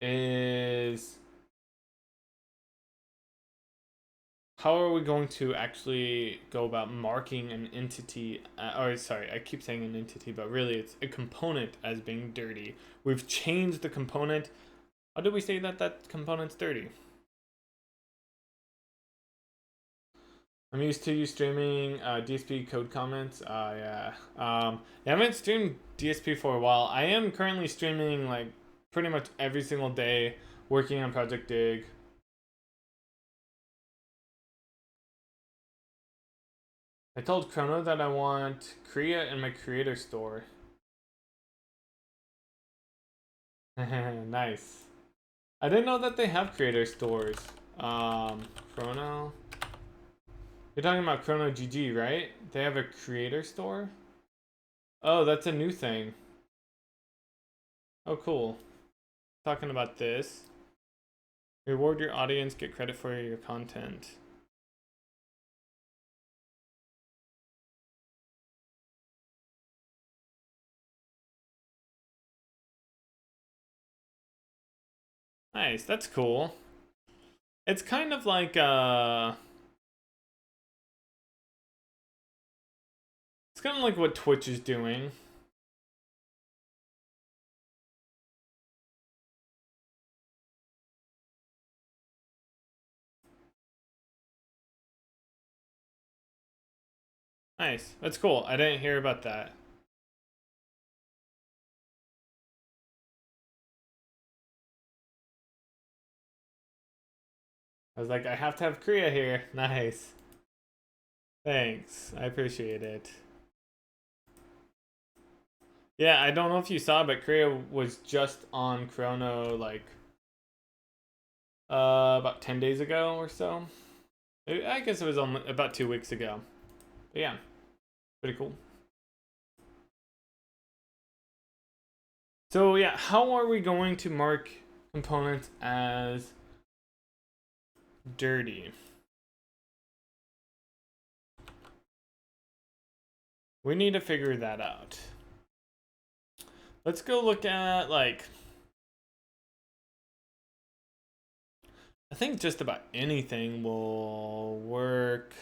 is how are we going to actually go about marking an entity, or sorry, I keep saying an entity, but really it's a component as being dirty. We've changed the component. How do we say that that component's dirty? I'm used to you streaming DSP code comments. Yeah. I haven't streamed DSP for a while. I am currently streaming like pretty much every single day, working on projectDIG. I told Chrono that I want Korea in my creator store. Nice. I didn't know that they have creator stores. Chrono. You're talking about Chrono GG, right? They have a creator store? Oh, that's a new thing. Oh, cool. Talking about this. Reward your audience, get credit for your content. Nice, that's cool. It's kind of like it's kind of like what Twitch is doing. Nice, that's cool. I didn't hear about that. I was like, I have to have Korea here. Nice. Thanks. I appreciate it. Yeah, I don't know if you saw, but Korea was just on Chrono like about 10 days ago or so. I guess it was only about 2 weeks ago. But yeah, pretty cool. So yeah, how are we going to mark components as dirty? We need to figure that out. Let's go look at like, I think just about anything will work.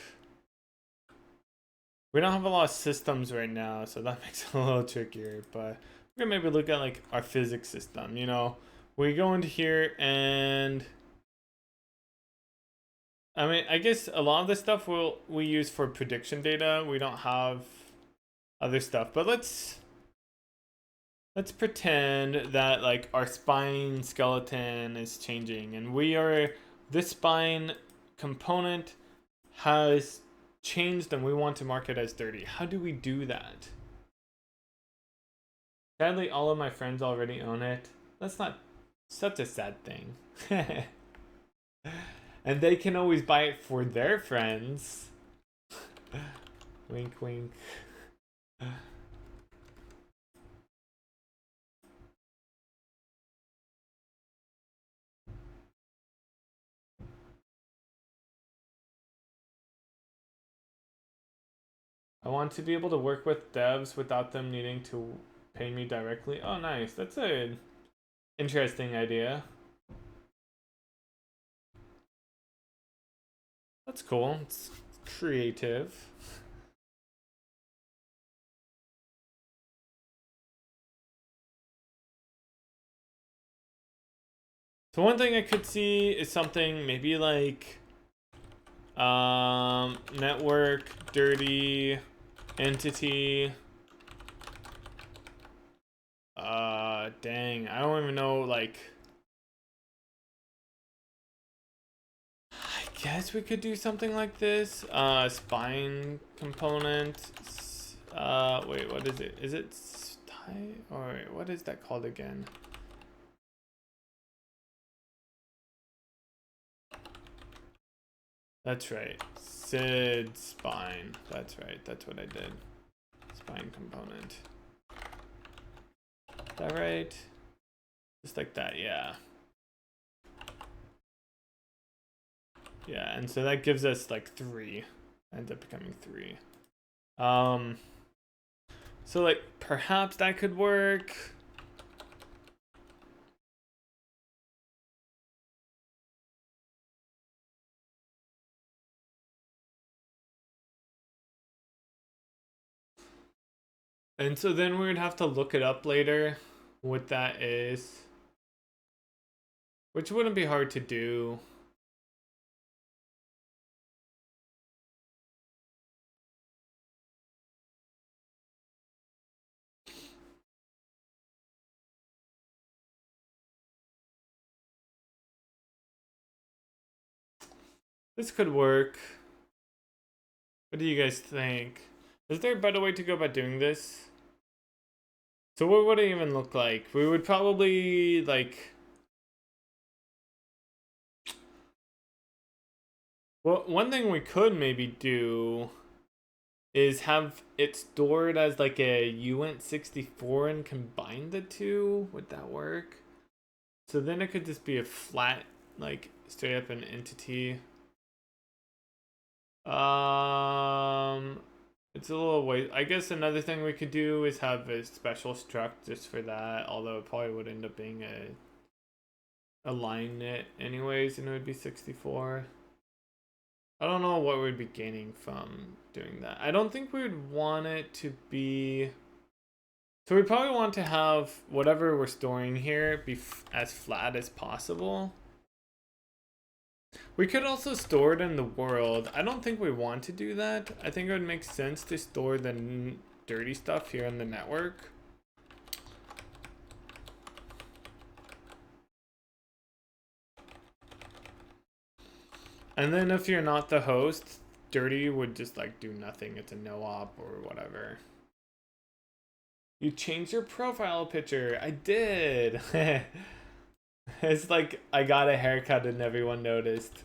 We don't have a lot of systems right now, so that makes it a little trickier, but we're gonna maybe look at like our physics system, you know. We go into here and I mean, I guess a lot of this stuff we use for prediction data. We don't have other stuff, but let's pretend that like our spine skeleton is changing and this spine component has changed and we want to mark it as dirty. How do we do that? Sadly, all of my friends already own it. That's not such a sad thing. And they can always buy it for their friends. Wink, wink. I want to be able to work with devs without them needing to pay me directly. Oh, nice. That's an interesting idea. That's cool. It's creative. So one thing I could see is something maybe like network dirty entity. Dang, I don't even know, like, I guess we could do something like this. Spine component. Wait, what is it? Is it or what is that called again? That's right. Sid spine. That's right. That's what I did. Spine component. Is that right? Just like that, yeah. Yeah, and so that gives us like 3. Ends up becoming 3. So like perhaps that could work. And so then we would have to look it up later what that is. Which wouldn't be hard to do. This could work. What do you guys think? Is there a better way to go about doing this? So what would it even look like? We would probably like... Well, one thing we could maybe do is have it stored as like a uint64 and combine the two. Would that work? So then it could just be a flat, like straight up an entity. It's a little way. I guess another thing we could do is have a special struct just for that. Although it probably would end up being a line net anyways, and it would be 64. I don't know what we'd be gaining from doing that. I don't think we would want it to be. So we probably want to have whatever we're storing here be as flat as possible. We could also store it in the world. I don't think we want to do that. I think it would make sense to store the dirty stuff here in the network. And then if you're not the host, dirty would just like do nothing. It's a no op or whatever. You changed your profile picture. I did. It's like I got a haircut and everyone noticed.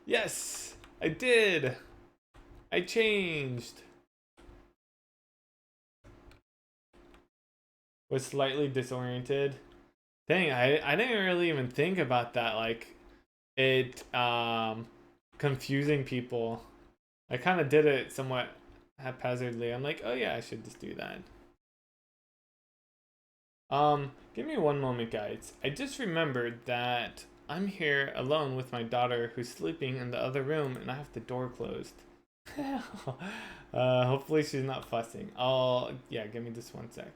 Yes, I did. I changed. Was slightly disoriented. Dang, I didn't really even think about that. Like it confusing people. I kind of did it somewhat haphazardly. I'm like, oh yeah, I should just do that. Give me one moment, guys. I just remembered that I'm here alone with my daughter who's sleeping in the other room and I have the door closed. Hopefully she's not fussing. Yeah, give me just one sec.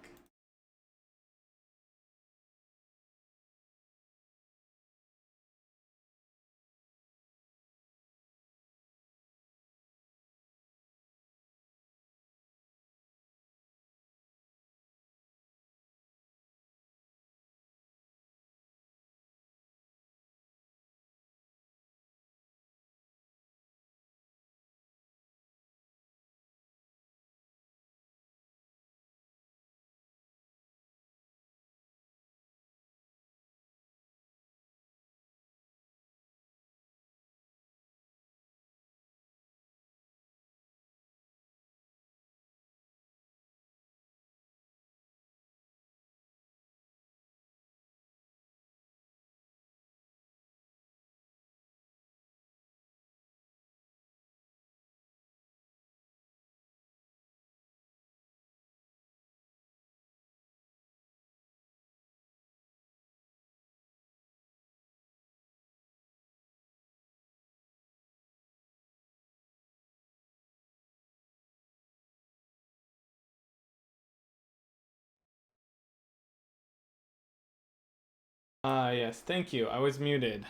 Yes, thank you. I was muted.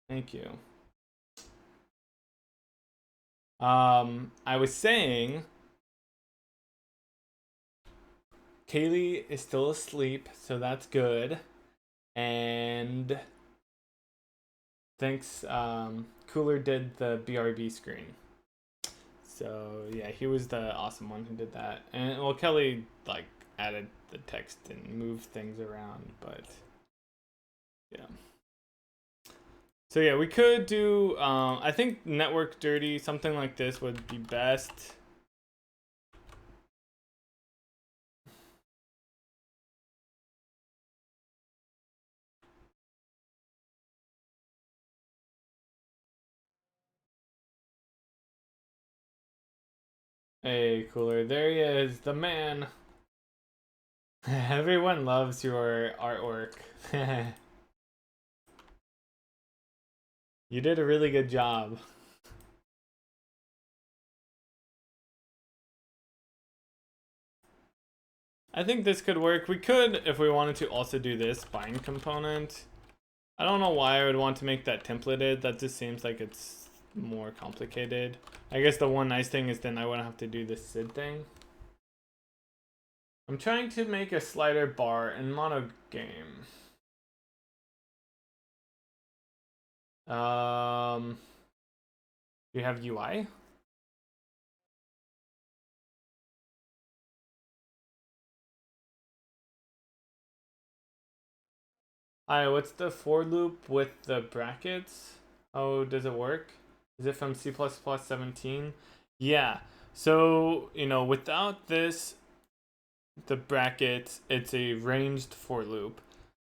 Thank you. I was saying Kaylee is still asleep, so that's good. And thanks, Cooler did the BRB screen. So yeah, he was the awesome one who did that. And well, Kelly like added the text and moved things around, but yeah. So yeah, we could do, I think network dirty, something like this would be best. Hey, Cooler, there he is, the man. Everyone loves your artwork. You did a really good job. I think this could work. We could, if we wanted to, also do this bind component. I don't know why I would want to make that templated. That just seems like it's more complicated. I guess the one nice thing is then I wouldn't have to do this SID thing. I'm trying to make a slider bar in mono game. Do you have UI? Hi, what's the for loop with the brackets? How does it work? Is it from C++ 17? Yeah. So, you know, without this, the brackets, it's a ranged for loop.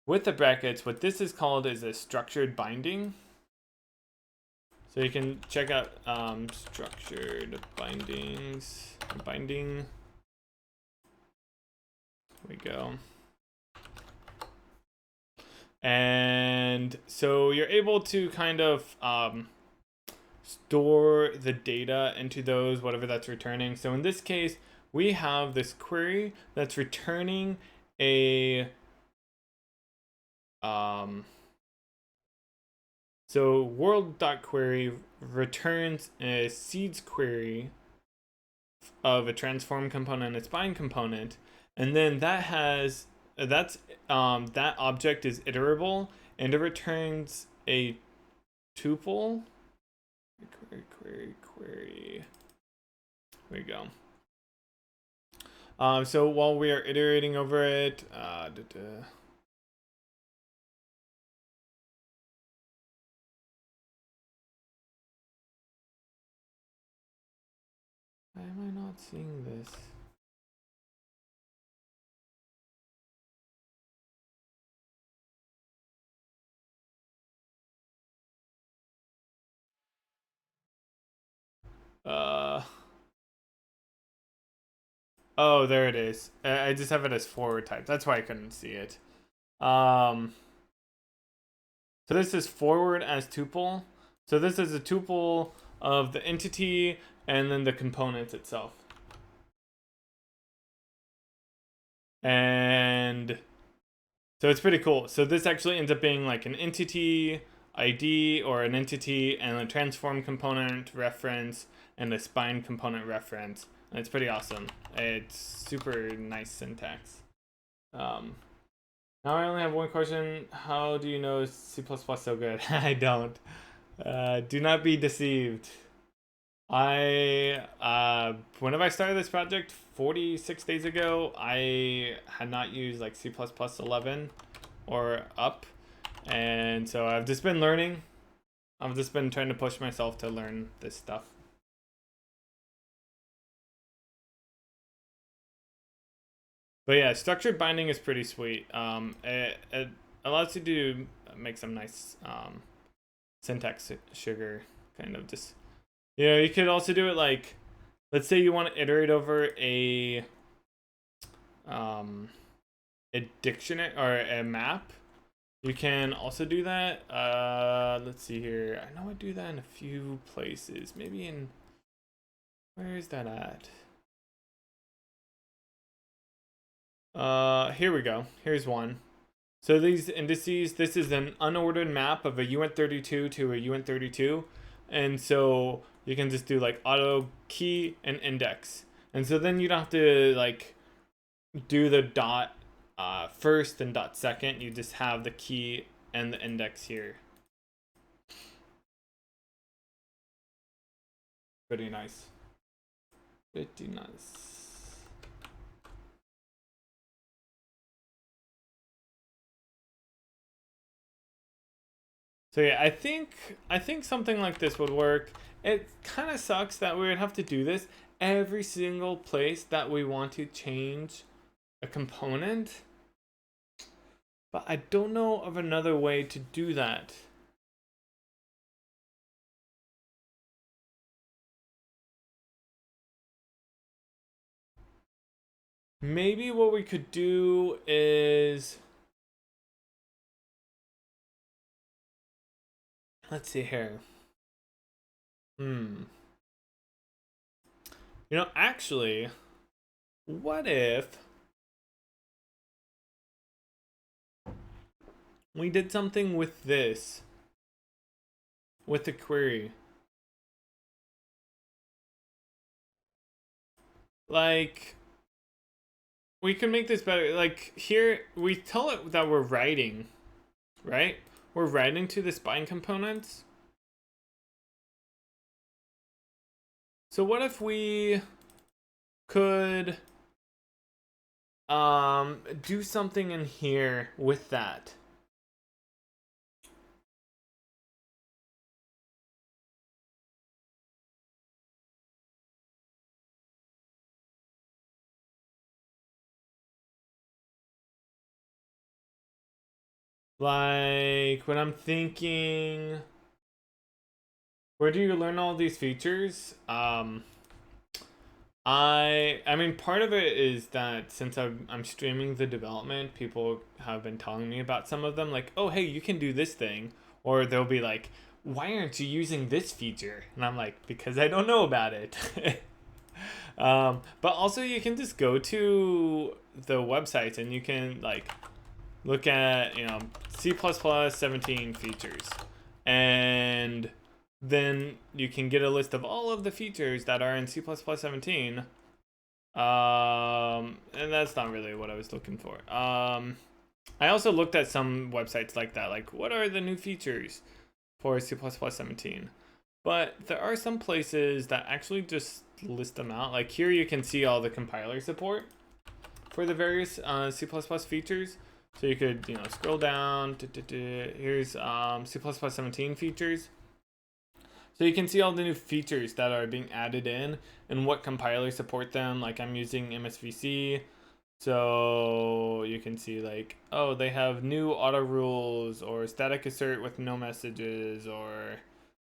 With the brackets, what this is called is a structured binding. So you can check out structured bindings. Binding. Here we go. And so you're able to kind of store the data into those, whatever that's returning. So in this case, we have this query that's returning a so world.query returns a seeds query of a transform component and its bind component, and then that has that object is iterable and it returns a tuple. Query. There we go. So while we are iterating over it, why am I not seeing this? Oh, there it is. I just have it as forward type. That's why I couldn't see it. So this is forward as tuple. So this is a tuple of the entity and then the component itself. And so it's pretty cool. So this actually ends up being like an entity ID or an entity and a transform component reference and a spine component reference. And it's pretty awesome. It's super nice syntax. Now I only have one question. How do you know C++ so good? I don't. Do not be deceived. Whenever I started this project 46 days ago, I had not used like C++ 11 or up. And so I've just been learning. I've just been trying to push myself to learn this stuff. But yeah, structured binding is pretty sweet. It allows you to make some nice syntax sugar, kind of just. Yeah, you could also do it like, let's say you want to iterate over a dictionary or a map. You can also do that. Let's see here. I know I do that in a few places. Maybe in, where is that at? Here we go. Here's one. So these indices, this is an unordered map of a uint32 to a uint32. And so you can just do like auto key and index. And so then you don't have to like do the dot first and dot second. You just have the key and the index here. Pretty nice. Pretty nice. So yeah, I think something like this would work. It kind of sucks that we would have to do this every single place that we want to change a component. But I don't know of another way to do that. Maybe what we could do is, let's see here. You know, actually, what if we did something with this, with the query? Like, we can make this better. Like, here, we tell it that we're writing, right? We're writing to the spine components. So what if we could do something in here with that? Like, when I'm thinking, where do you learn all these features? I mean, part of it is that since I'm streaming the development, people have been telling me about some of them, like, oh, hey, you can do this thing. Or they'll be like, why aren't you using this feature? And I'm like, because I don't know about it. But also you can just go to the websites and you can like look at, you know, C++ 17 features. And then you can get a list of all of the features that are in C++ 17. And that's not really what I was looking for. I also looked at some websites like that, like what are the new features for C++ 17? But there are some places that actually just list them out. Like here you can see all the compiler support for the various C++ features. So you could, you know, scroll down. Here's C++ 17 features. So you can see all the new features that are being added in and what compilers support them. Like I'm using MSVC. So you can see like, oh, they have new auto rules or static assert with no messages or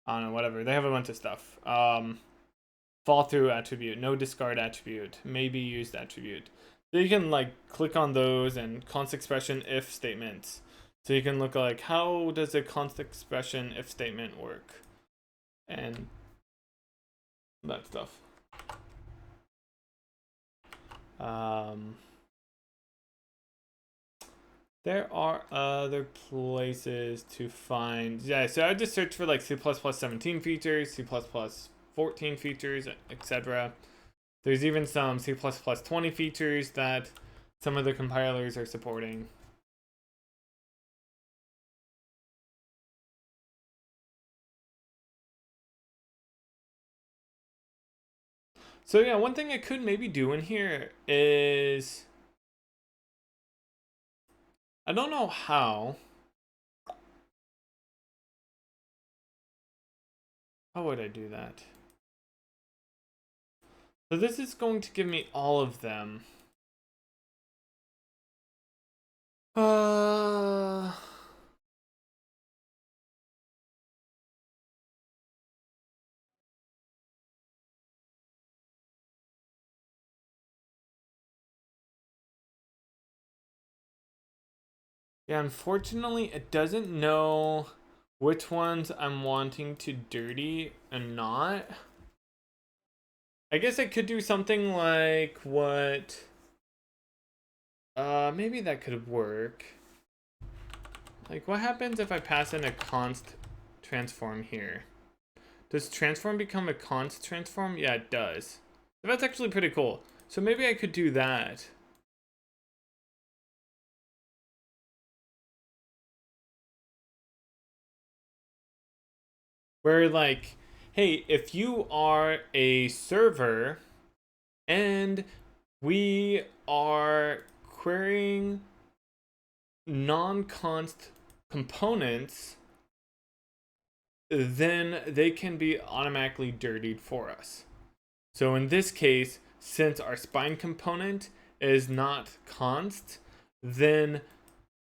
I don't know, whatever. They have a bunch of stuff. Fall through attribute, no discard attribute, maybe used attribute. So you can like click on those and const expression if statements. So you can look like, how does a const expression if statement work? And that stuff. There are other places to find, yeah, so I just search for like C++ 17 features, C++ 14 features, etc. There's even some C++ 20 features that some of the compilers are supporting. So yeah, one thing I could maybe do in here is, I don't know how would I do that? So this is going to give me all of them. Yeah, unfortunately, it doesn't know which ones I'm wanting to dirty and not. I guess I could do something like what... maybe that could work. Like, what happens if I pass in a const transform here? Does transform become a const transform? Yeah, it does. So that's actually pretty cool. So maybe I could do that. Where like, hey, if you are a server and we are querying non-const components, then they can be automatically dirtied for us. So in this case, since our spine component is not const, then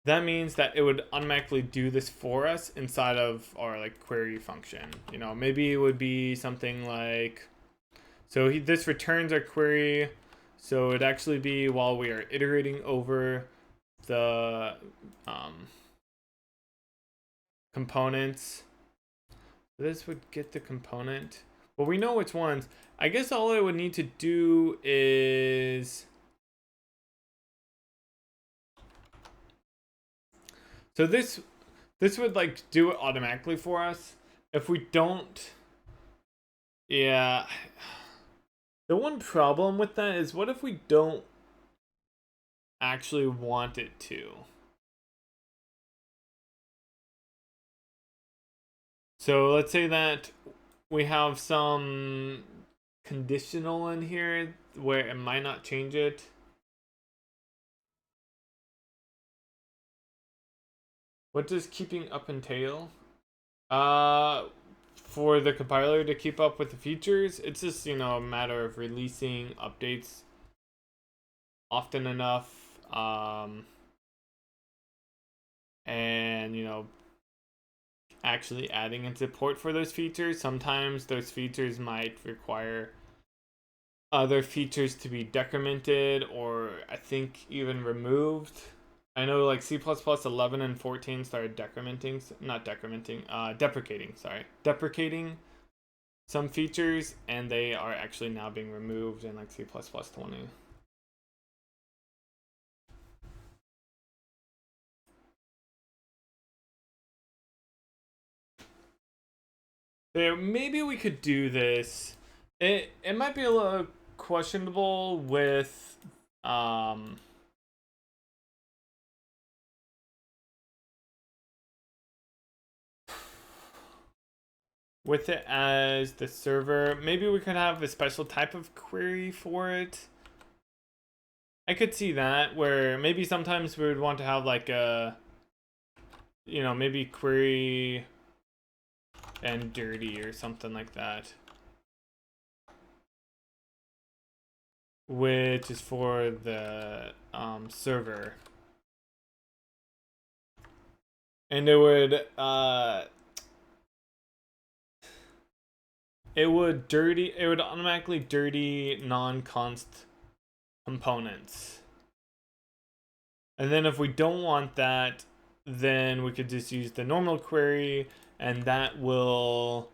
that means that it would automatically do this for us inside of our like query function. You know, maybe it would be something like, so this returns our query. So it'd actually be while we are iterating over the components. This would get the component. Well, we know which ones. I guess all I would need to do is, so this would like do it automatically for us. If we don't, yeah. The one problem with that is, what if we don't actually want it to? So let's say that we have some conditional in here where it might not change it. What does keeping up entail? For the compiler to keep up with the features, it's just, you know, a matter of releasing updates often enough, and, you know, actually adding in support for those features. Sometimes those features might require other features to be decremented, or I think even removed. I know like C++ 11 and 14 started deprecating some features, and they are actually now being removed in like C++ 20. So maybe we could do this. It might be a little questionable with with it as the server. Maybe we could have a special type of query for it. I could see that, where maybe sometimes we would want to have like a, you know, maybe query and dirty or something like that, which is for the server. And it would automatically dirty non-const components. And then if we don't want that, then we could just use the normal query, and that will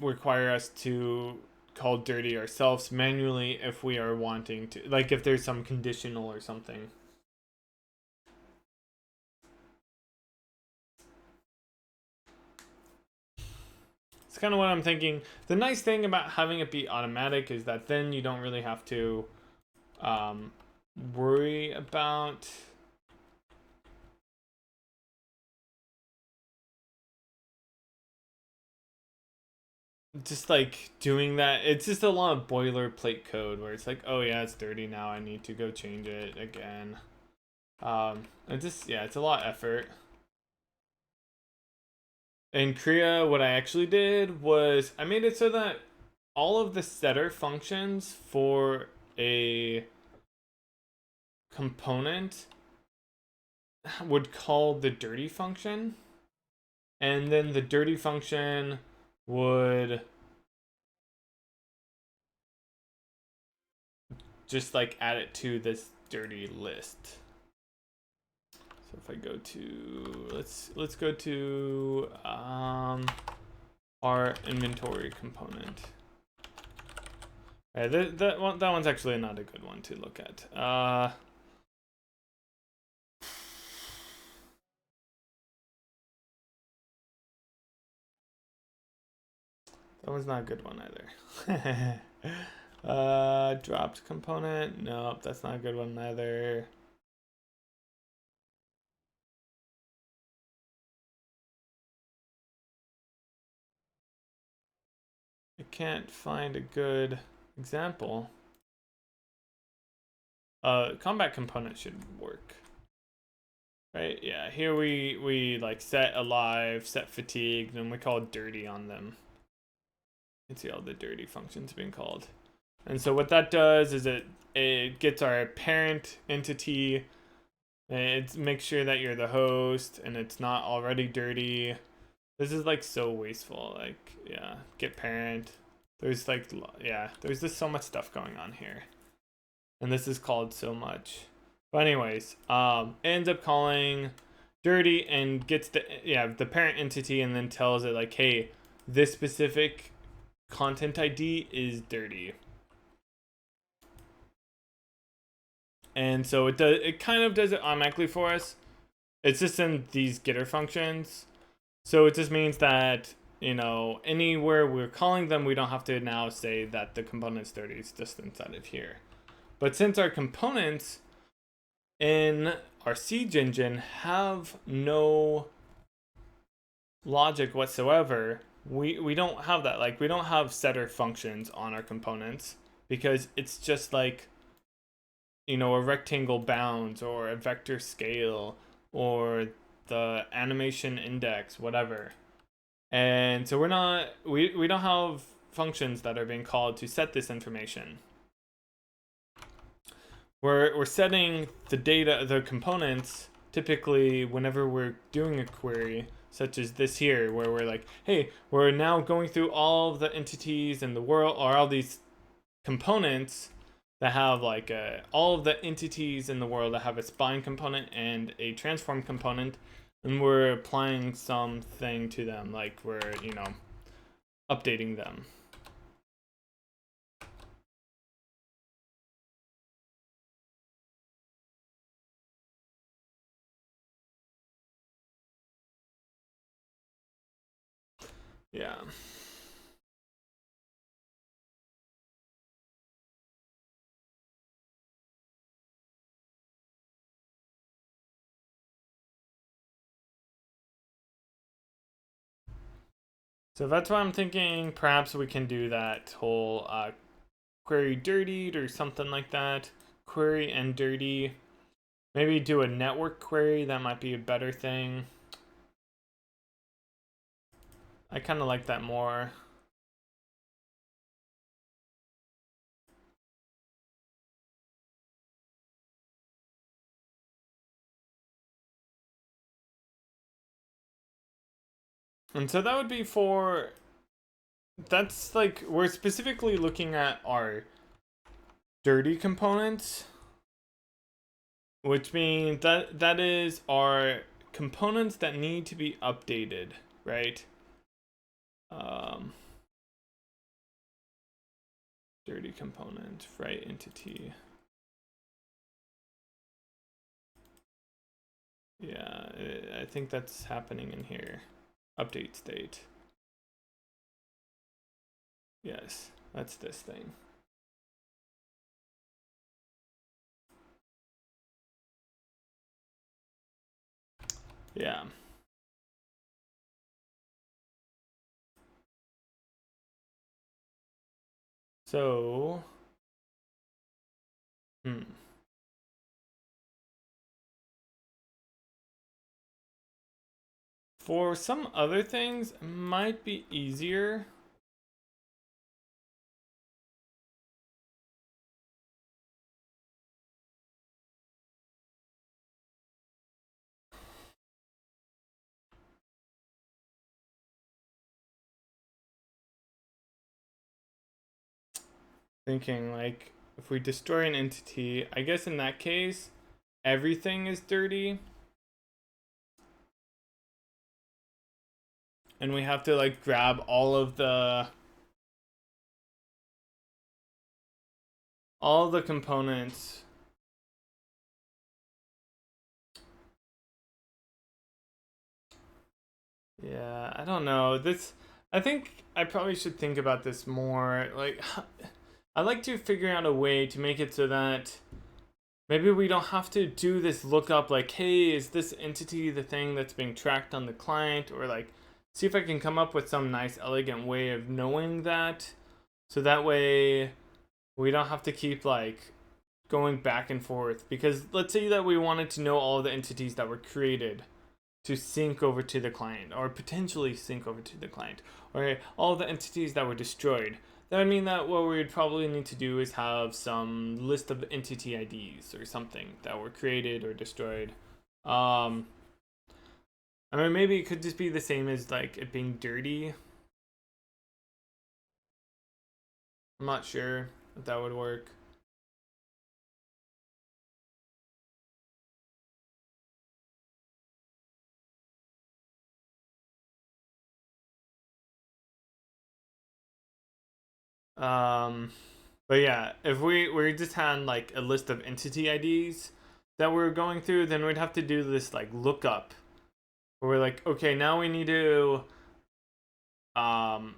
require us to call dirty ourselves manually if we are wanting to, like if there's some conditional or something. It's kind of what I'm thinking. The nice thing about having it be automatic is that then you don't really have to worry about just like doing that. It's just a lot of boilerplate code where it's like, oh yeah, it's dirty now, I need to go change it again. It just, yeah, it's a lot of effort. In Kriya, what I actually did was I made it so that all of the setter functions for a component would call the dirty function, and then the dirty function would just like add it to this dirty list. So if I go to, let's go to our inventory component. That one's actually not a good one to look at. That one's not a good one either. Dropped component. Nope, that's not a good one either. I can't find a good example. Combat component should work. Right, yeah, here we like set alive, set fatigued, and we call dirty on them. You can see all the dirty functions being called. And so what that does is it gets our parent entity. It makes sure that you're the host and it's not already dirty. This is like so wasteful. Like, yeah, get parent. There's like, yeah, there's just so much stuff going on here. And this is called so much. But anyways, ends up calling dirty and gets the parent entity and then tells it like, hey, this specific content ID is dirty. And so it kind of does it automatically for us. It's just in these getter functions. So it just means that, you know, anywhere we're calling them, we don't have to now say that the component's dirty. It's just inside of here. But since our components in our siege engine have no logic whatsoever, we don't have that. Like, we don't have setter functions on our components because it's just like, you know, a rectangle bounds or a vector scale or the animation index, whatever. And so we don't have functions that are being called to set this information. We're setting the data, the components, typically whenever we're doing a query, such as this here, where we're like, hey, we're now going through all of the entities in the world, or all these components that have like all of the entities in the world that have a spine component and a transform component, and we're applying something to them, like we're, you know, updating them. Yeah. So that's why I'm thinking perhaps we can do that whole query dirtied or something like that. Query and dirty. Maybe do a network query. That might be a better thing. I kind of like that more. And so that would be for, that's like, we're specifically looking at our dirty components, which means that is our components that need to be updated, right? Dirty component, right entity. Yeah, I think that's happening in here. Update state. Yes, that's this thing. Yeah. So, for some other things, it might be easier. Thinking like, if we destroy an entity, I guess in that case, everything is dirty. And we have to like grab all of the components. Yeah, I don't know. I think I probably should think about this more. Like, I'd like to figure out a way to make it so that maybe we don't have to do this lookup like, hey, is this entity the thing that's being tracked on the client? Or like, see if I can come up with some nice, elegant way of knowing that. So that way we don't have to keep like going back and forth. Because let's say that we wanted to know all the entities that were created to sync over to the client, or potentially sync over to the client, or all the entities that were destroyed. That would mean that what we would probably need to do is have some list of entity IDs or something that were created or destroyed. I mean, maybe it could just be the same as like it being dirty. I'm not sure if that would work. Um, but yeah, if we just had like a list of entity IDs that we're going through, then we'd have to do this like lookup where we're like, okay, now we need to um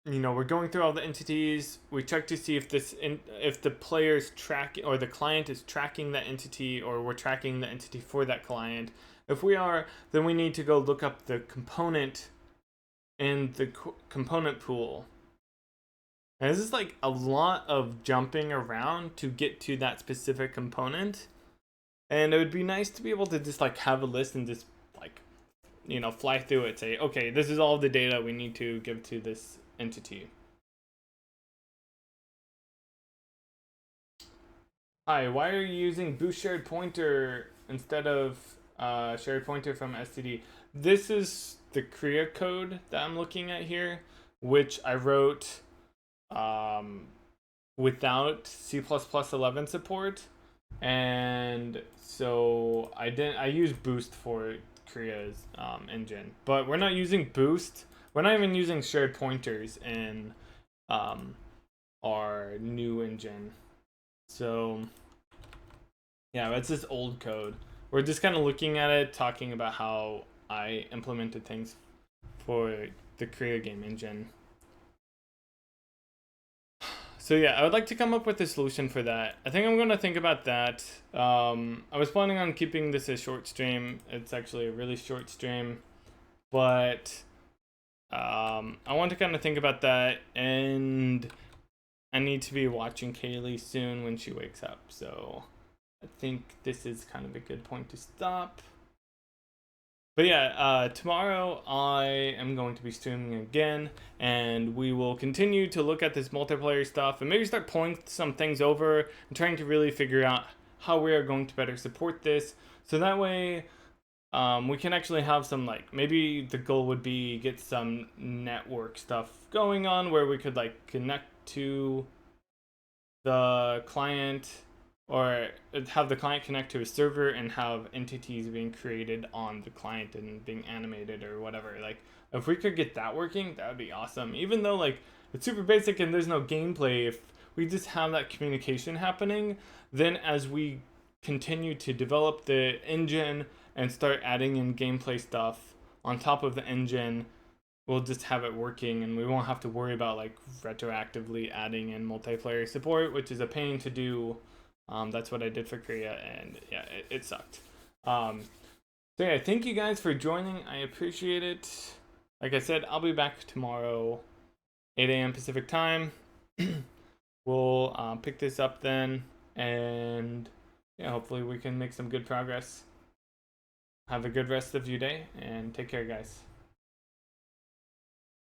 we're going through all the entities. We check to see if if the player's tracking or the client is tracking that entity, or we're tracking the entity for that client. If we are, then we need to go look up the component in the component pool. And this is like a lot of jumping around to get to that specific component. And it would be nice to be able to just like have a list and just like, fly through it. Say, okay, this is all the data we need to give to this entity. Hi, why are you using boost shared pointer instead of shared pointer from STD? This is the Kriya code that I'm looking at here, which I wrote without C++11 support, and so I use Boost for Kriya's engine, but we're not using Boost. We're not even using shared pointers in our new engine. So yeah, it's this old code. We're just kind of looking at it, talking about how I implemented things for the Kriya game engine. So yeah, I would like to come up with a solution for that. I think I'm going to think about that. I was planning on keeping this a short stream. It's actually a really short stream, but I want to kind of think about that, and I need to be watching Kaylee soon when she wakes up. So I think this is kind of a good point to stop. But yeah, tomorrow I am going to be streaming again, and we will continue to look at this multiplayer stuff and maybe start pulling some things over and trying to really figure out how we are going to better support this. So that way we can actually have some, like, maybe the goal would be get some network stuff going on where we could like connect to the client, or have the client connect to a server and have entities being created on the client and being animated or whatever. Like, if we could get that working, that would be awesome. Even though like it's super basic and there's no gameplay, if we just have that communication happening, then as we continue to develop the engine and start adding in gameplay stuff on top of the engine, we'll just have it working, and we won't have to worry about like retroactively adding in multiplayer support, which is a pain to do. That's what I did for Korea, and yeah, it sucked. So yeah, thank you guys for joining. I appreciate it. Like I said, I'll be back tomorrow, 8 a.m. Pacific time. We'll pick this up then, and yeah, hopefully we can make some good progress. Have a good rest of your day, and take care, guys.